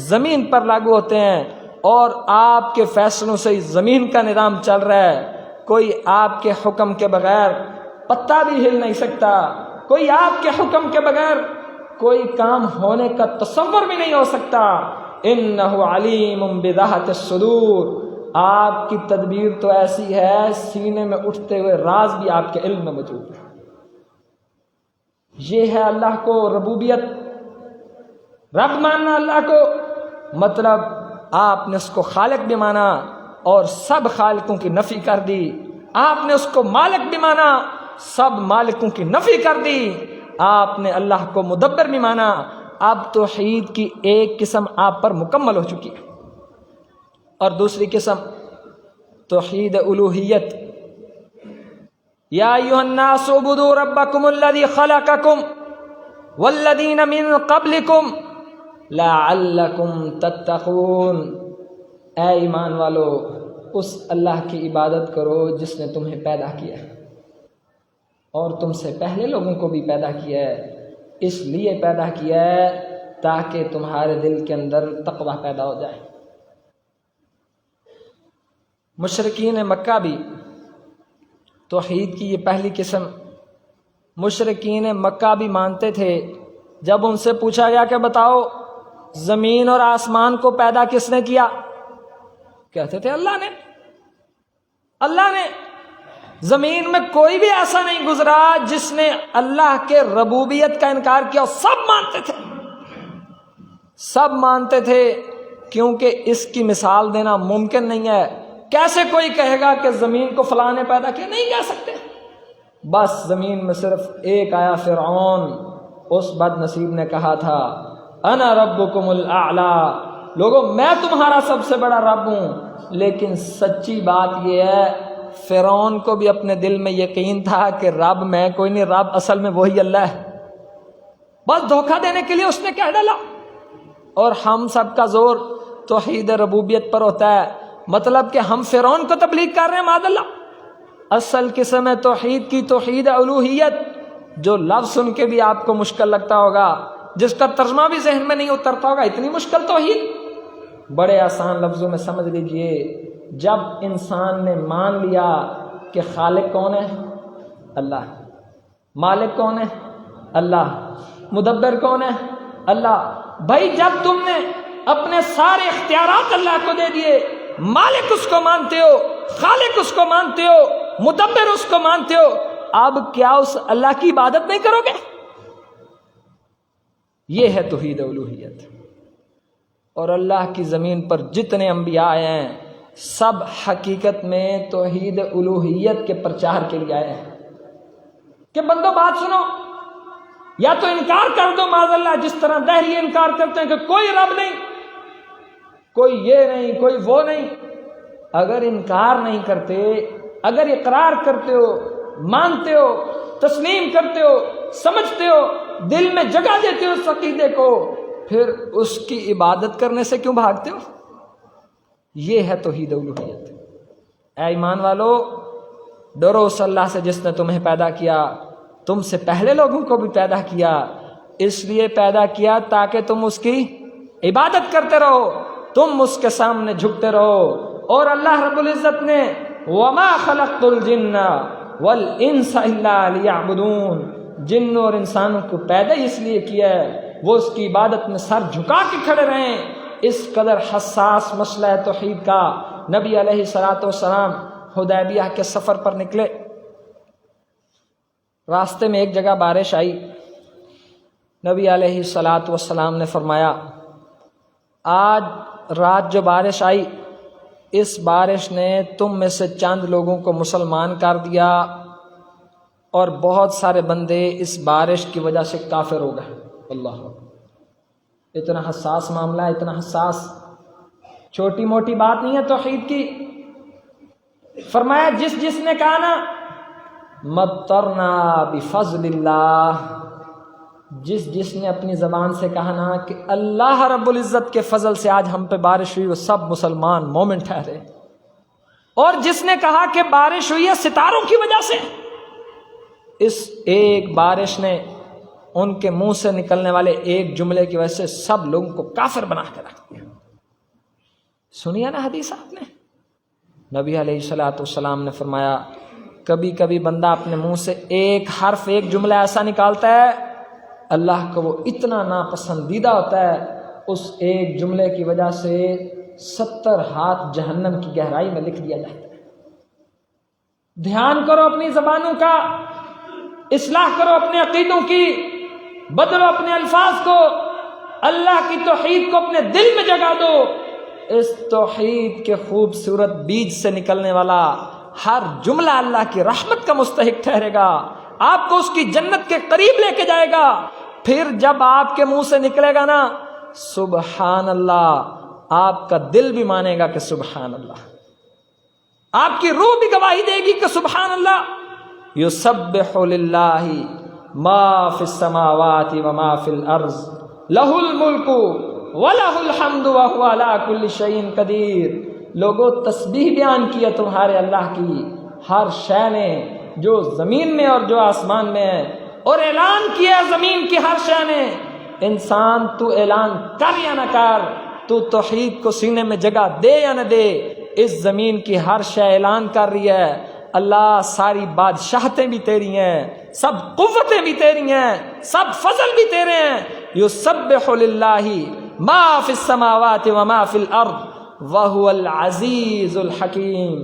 زمین پر لاگو ہوتے ہیں، اور آپ کے فیصلوں سے ہی زمین کا نظام چل رہا ہے. کوئی آپ کے حکم کے بغیر پتا بھی ہل نہیں سکتا. کوئی آپ کے حکم کے بغیر کوئی کام ہونے کا تصور بھی نہیں ہو سکتا. انہ علیم بذات الصدور. آپ کی تدبیر تو ایسی ہے سینے میں اٹھتے ہوئے راز بھی آپ کے علم میں موجود ہے. یہ ہے اللہ کو ربوبیت، رب ماننا. اللہ کو مطلب آپ نے اس کو خالق بھی مانا اور سب خالقوں کی نفی کر دی. آپ نے اس کو مالک بھی مانا، سب مالکوں کی نفی کر دی. آپ نے اللہ کو مدبر بھی مانا. اب توحید کی ایک قسم آپ پر مکمل ہو چکی ہے. اور دوسری قسم توحید الوہیت. یا ایھا الناس اعبدوا ربکم الذی خلقکم والذین من قبلکم لعلکم تتقون. اے ایمان والو اس اللہ کی عبادت کرو جس نے تمہیں پیدا کیا ہے اور تم سے پہلے لوگوں کو بھی پیدا کیا ہے. اس لیے پیدا کیا ہے تاکہ تمہارے دل کے اندر تقوی پیدا ہو جائے. مشرکین مکہ بھی توحید کی یہ پہلی قسم. مشرکین مکہ بھی مانتے تھے. جب ان سے پوچھا گیا کہ بتاؤ زمین اور آسمان کو پیدا کس نے کیا، کہتے تھے اللہ نے. اللہ نے. زمین میں کوئی بھی ایسا نہیں گزرا جس نے اللہ کے ربوبیت کا انکار کیا. سب مانتے تھے, سب مانتے تھے, کیونکہ اس کی مثال دینا ممکن نہیں ہے. کیسے کوئی کہے گا کہ زمین کو فلاں نے پیدا کیا؟ نہیں کہہ سکتے. بس زمین میں صرف ایک آیا فرعون, اس بد نصیب نے کہا تھا انا ربکم الاعلی, لوگوں میں تمہارا سب سے بڑا رب ہوں. لیکن سچی بات یہ ہے فرعون کو بھی اپنے دل میں یقین تھا کہ رب میں کوئی نہیں, رب اصل میں وہی اللہ ہے. بس دھوکہ دینے کے لیے اس نے کہہ ڈالا. اور ہم سب کا زور توحید ربوبیت پر ہوتا ہے, مطلب کہ ہم فرعون کو تبلیغ کر رہے ہیں معاذ اللہ. اصل قسم ہے توحید کی توحید الوہیت, جو لفظ سن کے بھی آپ کو مشکل لگتا ہوگا, جس کا ترجمہ بھی ذہن میں نہیں اترتا ہوگا. اتنی مشکل توحید بڑے آسان لفظوں میں سمجھ لیجئے. جب انسان نے مان لیا کہ خالق کون ہے؟ اللہ. مالک کون ہے؟ اللہ. مدبر کون ہے؟ اللہ. بھائی جب تم نے اپنے سارے اختیارات اللہ کو دے دیے, مالک اس کو مانتے ہو, خالق اس کو مانتے ہو, مدبر اس کو مانتے ہو, اب کیا اس اللہ کی عبادت نہیں کرو گے؟ یہ ہے توحید الوہیت. اور اللہ کی زمین پر جتنے انبیاء آئے ہیں سب حقیقت میں توحید الوہیت کے پرچار کے لیے آئے ہیں کہ بندو بات سنو, یا تو انکار کر دو معاذ اللہ, جس طرح دہری انکار کرتے ہیں کہ کوئی رب نہیں, کوئی یہ نہیں, کوئی وہ نہیں. اگر انکار نہیں کرتے, اگر اقرار کرتے ہو, مانتے ہو, تسلیم کرتے ہو, سمجھتے ہو, دل میں جگہ دیتے ہو اس عقیدے کو, پھر اس کی عبادت کرنے سے کیوں بھاگتے ہو؟ یہ ہے توحید الوہیت. اے ایمان والو, ڈرو اس اللہ سے جس نے تمہیں پیدا کیا, تم سے پہلے لوگوں کو بھی پیدا کیا. اس لیے پیدا کیا تاکہ تم اس کی عبادت کرتے رہو, تم اس کے سامنے جھکتے رہو. اور اللہ رب العزت نے وَمَا خَلَقْتُ الْجِنَّ وَالْإِنسَ إِلَّا لِيَعْبُدُونَ, جنوں اور انسانوں کو پیدا اس لیے کیا ہے وہ اس کی عبادت میں سر جھکا کے کھڑے رہیں. اس قدر حساس مسئلہ ہے توحید کا. نبی علیہ الصلوۃ والسلام حدیبیہ کے سفر پر نکلے, راستے میں ایک جگہ بارش آئی. نبی علیہ الصلوۃ والسلام نے فرمایا آج رات جو بارش آئی, اس بارش نے تم میں سے چند لوگوں کو مسلمان کر دیا, اور بہت سارے بندے اس بارش کی وجہ سے کافر ہو گئے. اللہ, اتنا حساس معاملہ ہے, اتنا حساس, چھوٹی موٹی بات نہیں ہے توحید کی. فرمایا جس نے کہا نا مطرنا بفضل اللہ, جس نے اپنی زبان سے کہا نا کہ اللہ رب العزت کے فضل سے آج ہم پہ بارش ہوئی, وہ سب مسلمان مومن ٹھہرے. اور جس نے کہا کہ بارش ہوئی ہے ستاروں کی وجہ سے, اس ایک بارش نے ان کے منہ سے نکلنے والے ایک جملے کی وجہ سے سب لوگوں کو کافر بنا کے رکھ دیا. سنیا نا حدیث آپ نے, نبی علیہ الصلوۃ والسلام نے فرمایا کبھی کبھی بندہ اپنے منہ سے ایک حرف, ایک جملہ ایسا نکالتا ہے اللہ کو وہ اتنا ناپسندیدہ ہوتا ہے, اس ایک جملے کی وجہ سے 70 ہاتھ جہنم کی گہرائی میں لکھ دیا جاتا ہے. دھیان کرو اپنی زبانوں کا, اصلاح کرو اپنے عقیدوں کی, بدلو اپنے الفاظ کو, اللہ کی توحید کو اپنے دل میں جگا دو. اس توحید کے خوبصورت بیج سے نکلنے والا ہر جملہ اللہ کی رحمت کا مستحق ٹھہرے گا, آپ کو اس کی جنت کے قریب لے کے جائے گا. پھر جب آپ کے منہ سے نکلے گا نا سبحان اللہ, آپ کا دل بھی مانے گا کہ سبحان اللہ, آپ کی روح بھی گواہی دے گی کہ سبحان اللہ. یسبح للہ ما فی السماوات وما فی الارض لہ الملک ولہ الحمد وہو علی کل شیء قدیر. لوگوں تسبیح بیان کی ہے تمہارے اللہ کی ہر شے نے, جو زمین میں اور جو آسمان میں ہے, اور اعلان کیا زمین کی ہر شے نے. انسان تو اعلان کر یا نہ کر, تو توحید کو سینے میں جگہ دے یا نہ دے, اس زمین کی ہر شے اعلان کر رہی ہے اللہ ساری بادشاہتیں بھی تیری ہیں, سب قوتیں بھی تیری ہیں, سب فضل بھی تیرے ہیں. یسبح للہ ما فی السماوات وما فی الارض وہو العزیز الحکیم.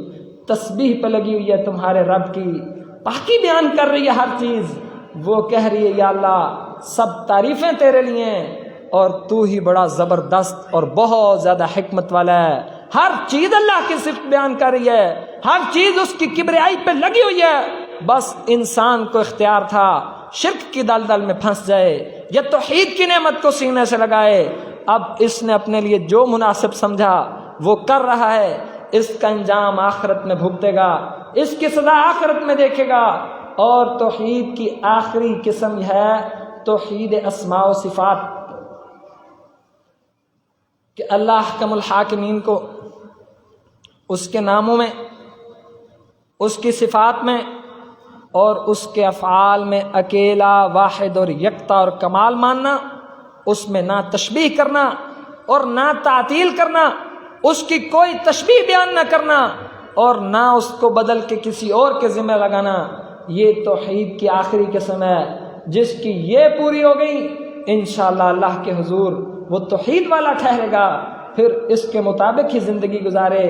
تسبیح پہ لگی ہوئی ہے تمہارے رب کی، پاکی بیان کر رہی ہے ہر چیز، وہ کہہ رہی ہے یا اللہ سب تعریفیں تیرے لیے ہیں اور تو ہی بڑا زبردست اور بہت زیادہ حکمت والا ہے۔ ہر چیز اللہ کی صفت بیان کر رہی ہے، ہر چیز اس کی کبریائی پہ لگی ہوئی ہے، بس انسان کو اختیار تھا شرک کی دلدل میں پھنس جائے یا توحید کی نعمت کو سینے سے لگائے۔ اب اس نے اپنے لیے جو مناسب سمجھا وہ کر رہا ہے، اس کا انجام آخرت میں بھگتے گا، اس کی سزا آخرت میں دیکھے گا۔ اور توحید کی آخری قسم ہے توحید اسماء و صفات، کہ اللہ احکم الحاکمین کو اس کے ناموں میں، اس کی صفات میں اور اس کے افعال میں اکیلا، واحد اور یکتا اور کمال ماننا، اس میں نہ تشبیہ کرنا اور نہ تعطیل کرنا، اس کی کوئی تشبیہ بیان نہ کرنا اور نہ اس کو بدل کے کسی اور کے ذمہ لگانا، یہ توحید کی آخری قسم ہے۔ جس کی یہ پوری ہو گئی انشاءاللہ اللہ کے حضور وہ توحید والا ٹھہرے گا، پھر اس کے مطابق ہی زندگی گزارے،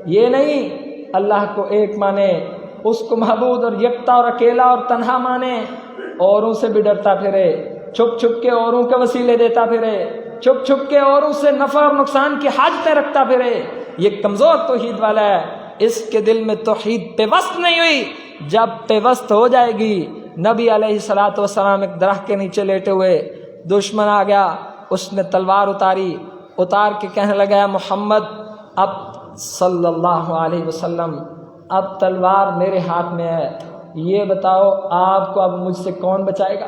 یہ نہیں اللہ کو ایک مانے، اس کو معبود اور یکتا اور اکیلا اور تنہا مانے، اوروں سے بھی ڈرتا پھرے، چھپ چھپ کے اوروں کے وسیلے دیتا پھرے، چھپ چھپ کے اوروں سے نفع اور نقصان کی حاجتیں رکھتا پھرے، یہ کمزور توحید والا ہے۔ اس کے دل میں توحید پیوست نہیں ہوئی، جب پیوست ہو جائے گی، نبی علیہ الصلوۃ والسلام ایک درخت کے نیچے لیٹے ہوئے، دشمن آ گیا، اس نے تلوار اتار کے کہنے لگا محمد اب صلی اللہ علیہ وسلم اب تلوار میرے ہاتھ میں ہے، یہ بتاؤ آپ کو اب مجھ سے کون بچائے گا؟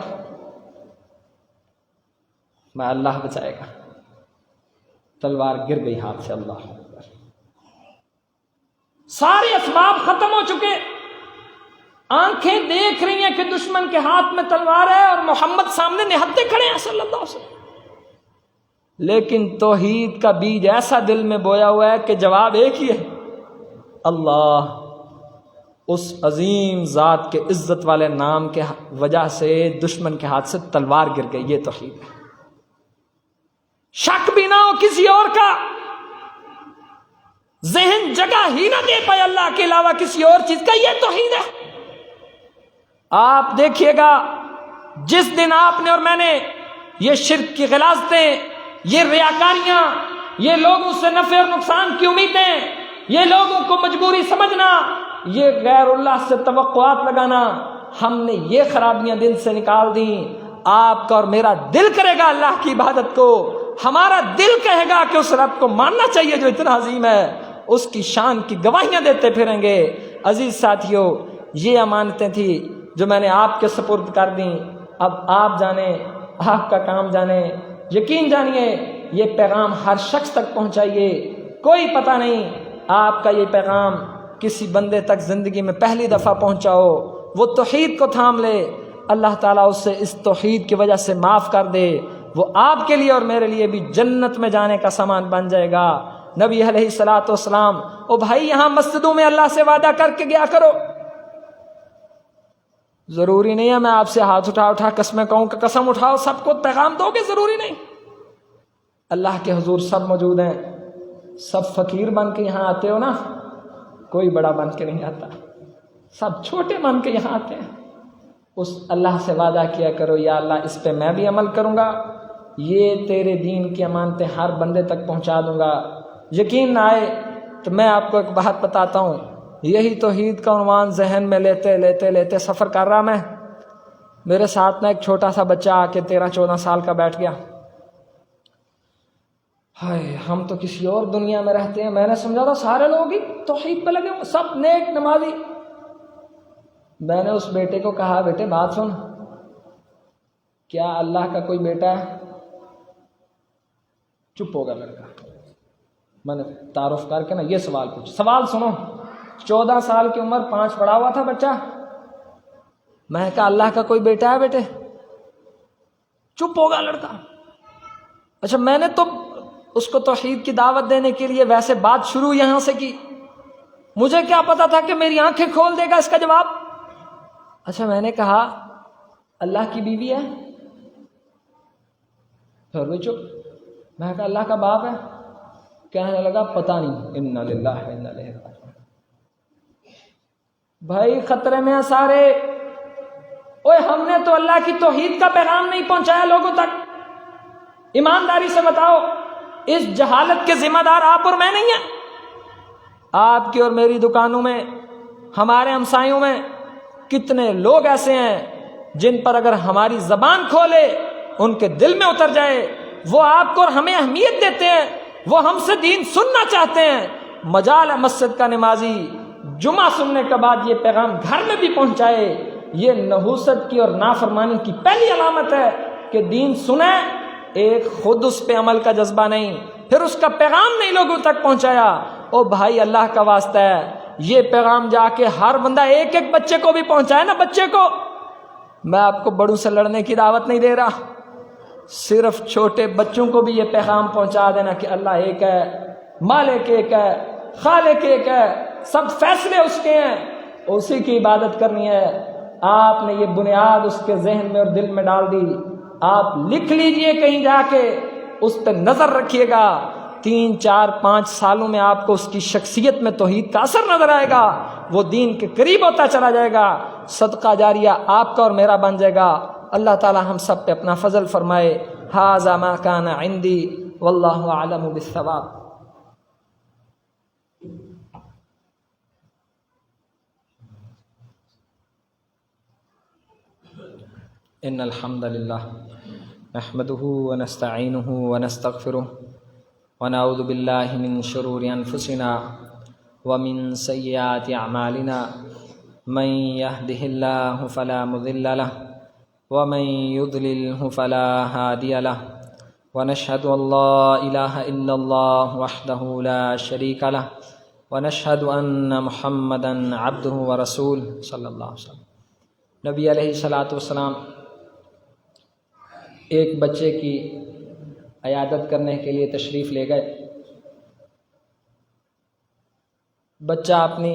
میں اللہ بچائے گا۔ تلوار گر گئی ہاتھ سے، اللہ اکبر، سارے اسباب ختم ہو چکے، آنکھیں دیکھ رہی ہیں کہ دشمن کے ہاتھ میں تلوار ہے اور محمد سامنے نہتے کھڑے ہیں صلی اللہ علیہ وسلم، لیکن توحید کا بیج ایسا دل میں بویا ہوا ہے کہ جواب ایک ہی ہے، اللہ، اس عظیم ذات کے عزت والے نام کے وجہ سے دشمن کے ہاتھ سے تلوار گر گئی، یہ توحید ہے۔ شک بھی نہ ہو کسی اور کا، ذہن جگہ ہی نہ دے پائے اللہ کے علاوہ کسی اور چیز کا، یہ توحید ہے۔ آپ دیکھیے گا جس دن آپ نے اور میں نے یہ شرک کی غلاظتیں، یہ ریاکاریاں، یہ لوگوں سے نفع اور نقصان کی امیدیں، یہ لوگوں کو مجبوری سمجھنا، یہ غیر اللہ سے توقعات لگانا، ہم نے یہ خرابیاں دل سے نکال دیں، آپ کا اور میرا دل کرے گا اللہ کی عبادت کو، ہمارا دل کہے گا کہ اس رب کو ماننا چاہیے جو اتنا عظیم ہے، اس کی شان کی گواہیاں دیتے پھریں گے۔ عزیز ساتھیو، یہ امانتیں تھیں جو میں نے آپ کے سپرد کر دیں، اب آپ جانیں، آپ کا کام جانیں، یقین جانیے یہ پیغام ہر شخص تک پہنچائیے، کوئی پتہ نہیں آپ کا یہ پیغام کسی بندے تک زندگی میں پہلی دفعہ پہنچاؤ، وہ توحید کو تھام لے، اللہ تعالیٰ اسے اس توحید کی وجہ سے معاف کر دے، وہ آپ کے لیے اور میرے لیے بھی جنت میں جانے کا سامان بن جائے گا۔ نبی علیہ الصلوۃ والسلام، او بھائی یہاں مسجدوں میں اللہ سے وعدہ کر کے گیا کرو، ضروری نہیں ہے میں آپ سے ہاتھ اٹھا قسمیں کہوں کہ قسم اٹھاؤ سب کو پیغام دو گے، ضروری نہیں۔ اللہ کے حضور سب موجود ہیں، سب فقیر بن کے یہاں آتے ہو نا، کوئی بڑا بن کے نہیں آتا، سب چھوٹے بن کے یہاں آتے ہیں۔ اس اللہ سے وعدہ کیا کرو، یا اللہ اس پہ میں بھی عمل کروں گا، یہ تیرے دین کی امانتیں ہر بندے تک پہنچا دوں گا۔ یقین نہ آئے تو میں آپ کو ایک بات بتاتا ہوں، یہی توحید کا عنوان ذہن میں لیتے سفر کر رہا میں، میرے ساتھ نا ایک چھوٹا سا بچہ آ کے 13-14 سال کا بیٹھ گیا۔ ہائے ہم تو کسی اور دنیا میں رہتے ہیں، میں نے سمجھا تھا سارے لوگ ہی توحید پہ لگے ہوئے، سب نیک نمازی۔ میں نے اس بیٹے کو کہا بیٹے بات سن، کیا اللہ کا کوئی بیٹا ہے؟ چپ ہوگا لڑکا۔ میں نے تعارف کر کے نا یہ سوال پوچھا، سوال سنو، 14 سال کی عمر، 5 پڑھا ہوا تھا بچہ۔ میں نے کہا اللہ کا کوئی بیٹا ہے بیٹے؟ چپ ہوگا لڑکا۔ اچھا میں نے تو اس کو توحید کی دعوت دینے کے لیے ویسے بات شروع یہاں سے کی، مجھے کیا پتا تھا کہ میری آنکھیں کھول دے گا اس کا جواب۔ اچھا میں نے کہا اللہ کی بیوی ہے؟ پھر بھی چپ۔ میں نے کہا اللہ کا باپ ہے؟ کہنے لگا پتہ نہیں، انا للہ و انا الیہ راجعون۔ بھائی خطرے میں ہیں سارے. اوے ہم نے تو اللہ کی توحید کا پیغام نہیں پہنچایا لوگوں تک. ایمانداری سے بتاؤ اس جہالت کے ذمہ دار آپ اور میں نہیں ہیں؟ آپ کی اور میری دکانوں میں، ہمارے ہمسایوں میں کتنے لوگ ایسے ہیں جن پر اگر ہماری زبان کھولے ان کے دل میں اتر جائے، وہ آپ کو اور ہمیں اہمیت دیتے ہیں، وہ ہم سے دین سننا چاہتے ہیں. مجال مسجد کا نمازی جمعہ سننے کے بعد یہ پیغام گھر میں بھی پہنچائے. یہ نحوست کی اور نافرمانی کی پہلی علامت ہے کہ دین سنے، ایک خود اس پہ عمل کا جذبہ نہیں، پھر اس کا پیغام نہیں لوگوں تک پہنچایا. او بھائی اللہ کا واسطہ ہے، یہ پیغام جا کے ہر بندہ ایک ایک بچے کو بھی پہنچائے نا. بچے کو میں آپ کو بڑوں سے لڑنے کی دعوت نہیں دے رہا، صرف چھوٹے بچوں کو بھی یہ پیغام پہنچا دینا کہ اللہ ایک ہے، مالک ایک ہے، خالق ایک ہے، سب فیصلے اس کے ہیں، اسی کی عبادت کرنی ہے. آپ نے یہ بنیاد اس کے ذہن میں اور دل میں ڈال دی. آپ لکھ لیجئے کہیں جا کے، اس پہ نظر رکھیے گا. 3 4 5 سالوں میں آپ کو اس کی شخصیت میں توحید کا اثر نظر آئے گا. وہ دین کے قریب ہوتا چلا جائے گا. صدقہ جاریہ آپ کا اور میرا بن جائے گا. اللہ تعالی ہم سب پہ اپنا فضل فرمائے. ھذا ما کان عندی واللہ اعلم بالصواب. ان الحمد للہ نحمده ونستعینه ونستغفره ونعوذ باللہ من شرور انفسنا ومن سیئات اعمالنا من يهده الله فلا مضل له ومن يضلله فلا هادي له ونشهد ان لا اله الا الله وحده لا شريك له ونشهد ان محمدا عبده ورسوله صلی اللہ علیہ وسلم. نبی علیہ الصلوۃ والسلام ایک بچے کی عیادت کرنے کے لیے تشریف لے گئے. بچہ اپنی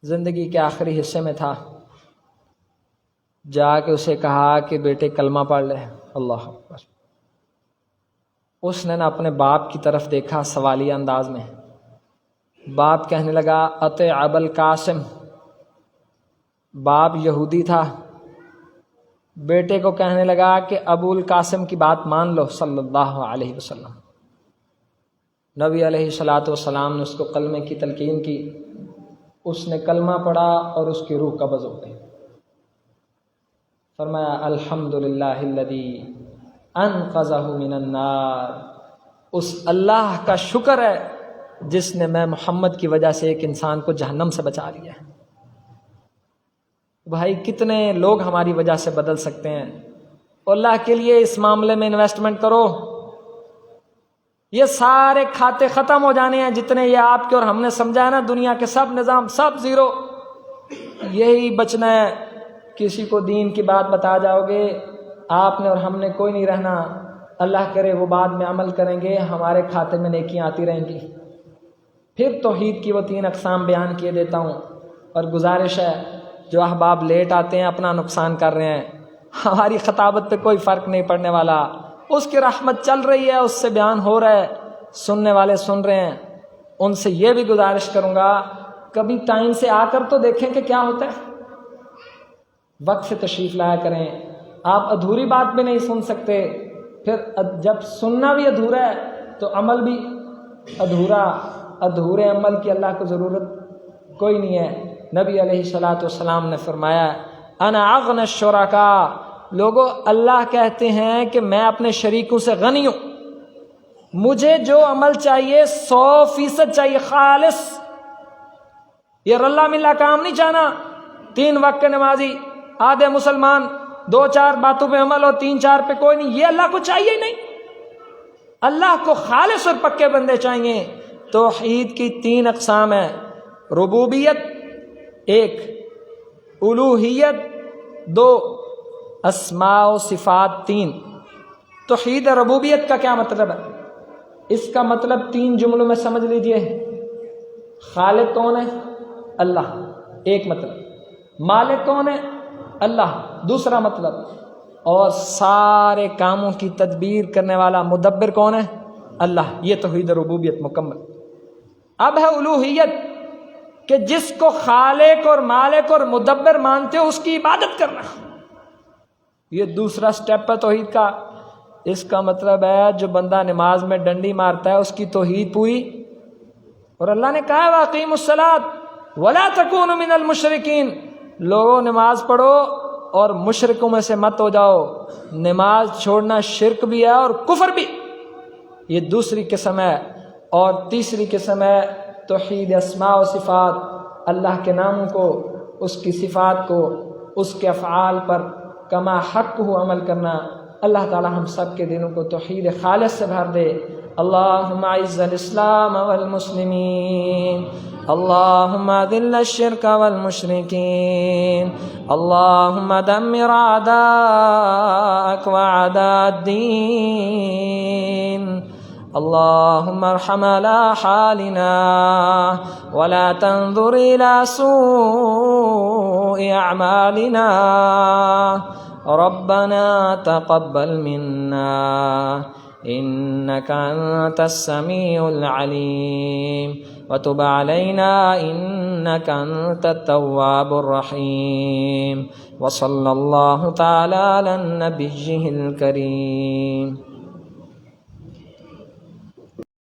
زندگی کے آخری حصے میں تھا. جا کے اسے کہا کہ بیٹے کلمہ پڑھ لے. اللہ اکبر. اس نے نا اپنے باپ کی طرف دیکھا سوالیہ انداز میں. باپ کہنے لگا اطع ابا القاسم. باپ یہودی تھا. بیٹے کو کہنے لگا کہ ابو القاسم کی بات مان لو صلی اللہ علیہ وسلم. نبی علیہ الصلوۃ والسلام نے اس کو کلمے کی تلقین کی. اس نے کلمہ پڑھا اور اس کی روح قبض ہو گئی. فرمایا الحمدللہ الذی انقذہ من النار. اس اللہ کا شکر ہے جس نے میں محمد کی وجہ سے ایک انسان کو جہنم سے بچا لیا ہے. بھائی کتنے لوگ ہماری وجہ سے بدل سکتے ہیں. اللہ کے لیے اس معاملے میں انویسٹمنٹ کرو. یہ سارے کھاتے ختم ہو جانے ہیں جتنے یہ آپ کے اور ہم نے سمجھا ہے نا. دنیا کے سب نظام سب زیرو. یہی بچنا ہے. کسی کو دین کی بات بتا جاؤ گے آپ نے اور ہم نے کوئی نہیں رہنا. اللہ کرے وہ بعد میں عمل کریں گے ہمارے کھاتے میں نیکیاں آتی رہیں گی. پھر توحید کی وہ 3 اقسام بیان کیے دیتا ہوں. اور گزارش ہے جو احباب لیٹ آتے ہیں اپنا نقصان کر رہے ہیں. ہماری خطابت پہ کوئی فرق نہیں پڑنے والا. اس کی رحمت چل رہی ہے، اس سے بیان ہو رہا ہے، سننے والے سن رہے ہیں. ان سے یہ بھی گزارش کروں گا کبھی ٹائم سے آ کر تو دیکھیں کہ کیا ہوتا ہے. وقت سے تشریف لایا کریں. آپ ادھوری بات بھی نہیں سن سکتے. پھر جب سننا بھی ادھورا ہے تو عمل بھی ادھورا. ادھورے عمل کی اللہ کو ضرورت کوئی نہیں ہے. نبی علیہ الصلوۃ والسلام نے فرمایا انا اغنى الشرکاء. لوگوں اللہ کہتے ہیں کہ میں اپنے شریکوں سے غنی ہوں. مجھے جو عمل چاہیے 100% چاہیے خالص. یہ رلا ملا کام نہیں چاہنا. 3 وقت کے نمازی، آدھے مسلمان، 2-4 باتوں پہ عمل اور 3-4 پہ کوئی نہیں. یہ اللہ کو چاہیے ہی نہیں. اللہ کو خالص اور پکے بندے چاہیے. توحید کی 3 اقسام ہیں. ربوبیت 1، الوہیت 2، اسماء و صفات 3. توحید ربوبیت کا کیا مطلب ہے؟ اس کا مطلب 3 جملوں میں سمجھ لیجئے. خالق کون ہے؟ اللہ، ایک مطلب. مالک کون ہے؟ اللہ، دوسرا مطلب. اور سارے کاموں کی تدبیر کرنے والا مدبر کون ہے؟ اللہ. یہ توحید ربوبیت مکمل. اب ہے الوہیت. کہ جس کو خالق اور مالک اور مدبر مانتے ہو اس کی عبادت کرنا. یہ دوسرا سٹیپ ہے توحید کا. اس کا مطلب ہے جو بندہ نماز میں ڈنڈی مارتا ہے اس کی توحید پوری. اور اللہ نے کہا وَأَقِیمُوا الصَّلَاةَ وَلَا تَکُونُوا مِنَ الْمُشْرِکِینَ. لوگوں نماز پڑھو اور مشرکوں میں سے مت ہو جاؤ. نماز چھوڑنا شرک بھی ہے اور کفر بھی. یہ دوسری قسم ہے. اور تیسری قسم ہے توحید اسماء و صفات. اللہ کے ناموں کو، اس کی صفات کو، اس کے افعال پر کما حق ہو عمل کرنا. اللہ تعالی ہم سب کے دلوں کو توحید خالص سے بھر دے. اللہم اعز الاسلام والمسلمین، اللہم اذل الشرک والمشرکین، اللہم دمر اعداءک واعداء الدین. اللہم ارحم على حالنا ولا تنظر إلى سوء أعمالنا. ربنا تقبل منا إنك أنت السميع العليم وتب علينا إنك أنت التواب الرحيم. وصلى الله تعالى على النبي الكريم.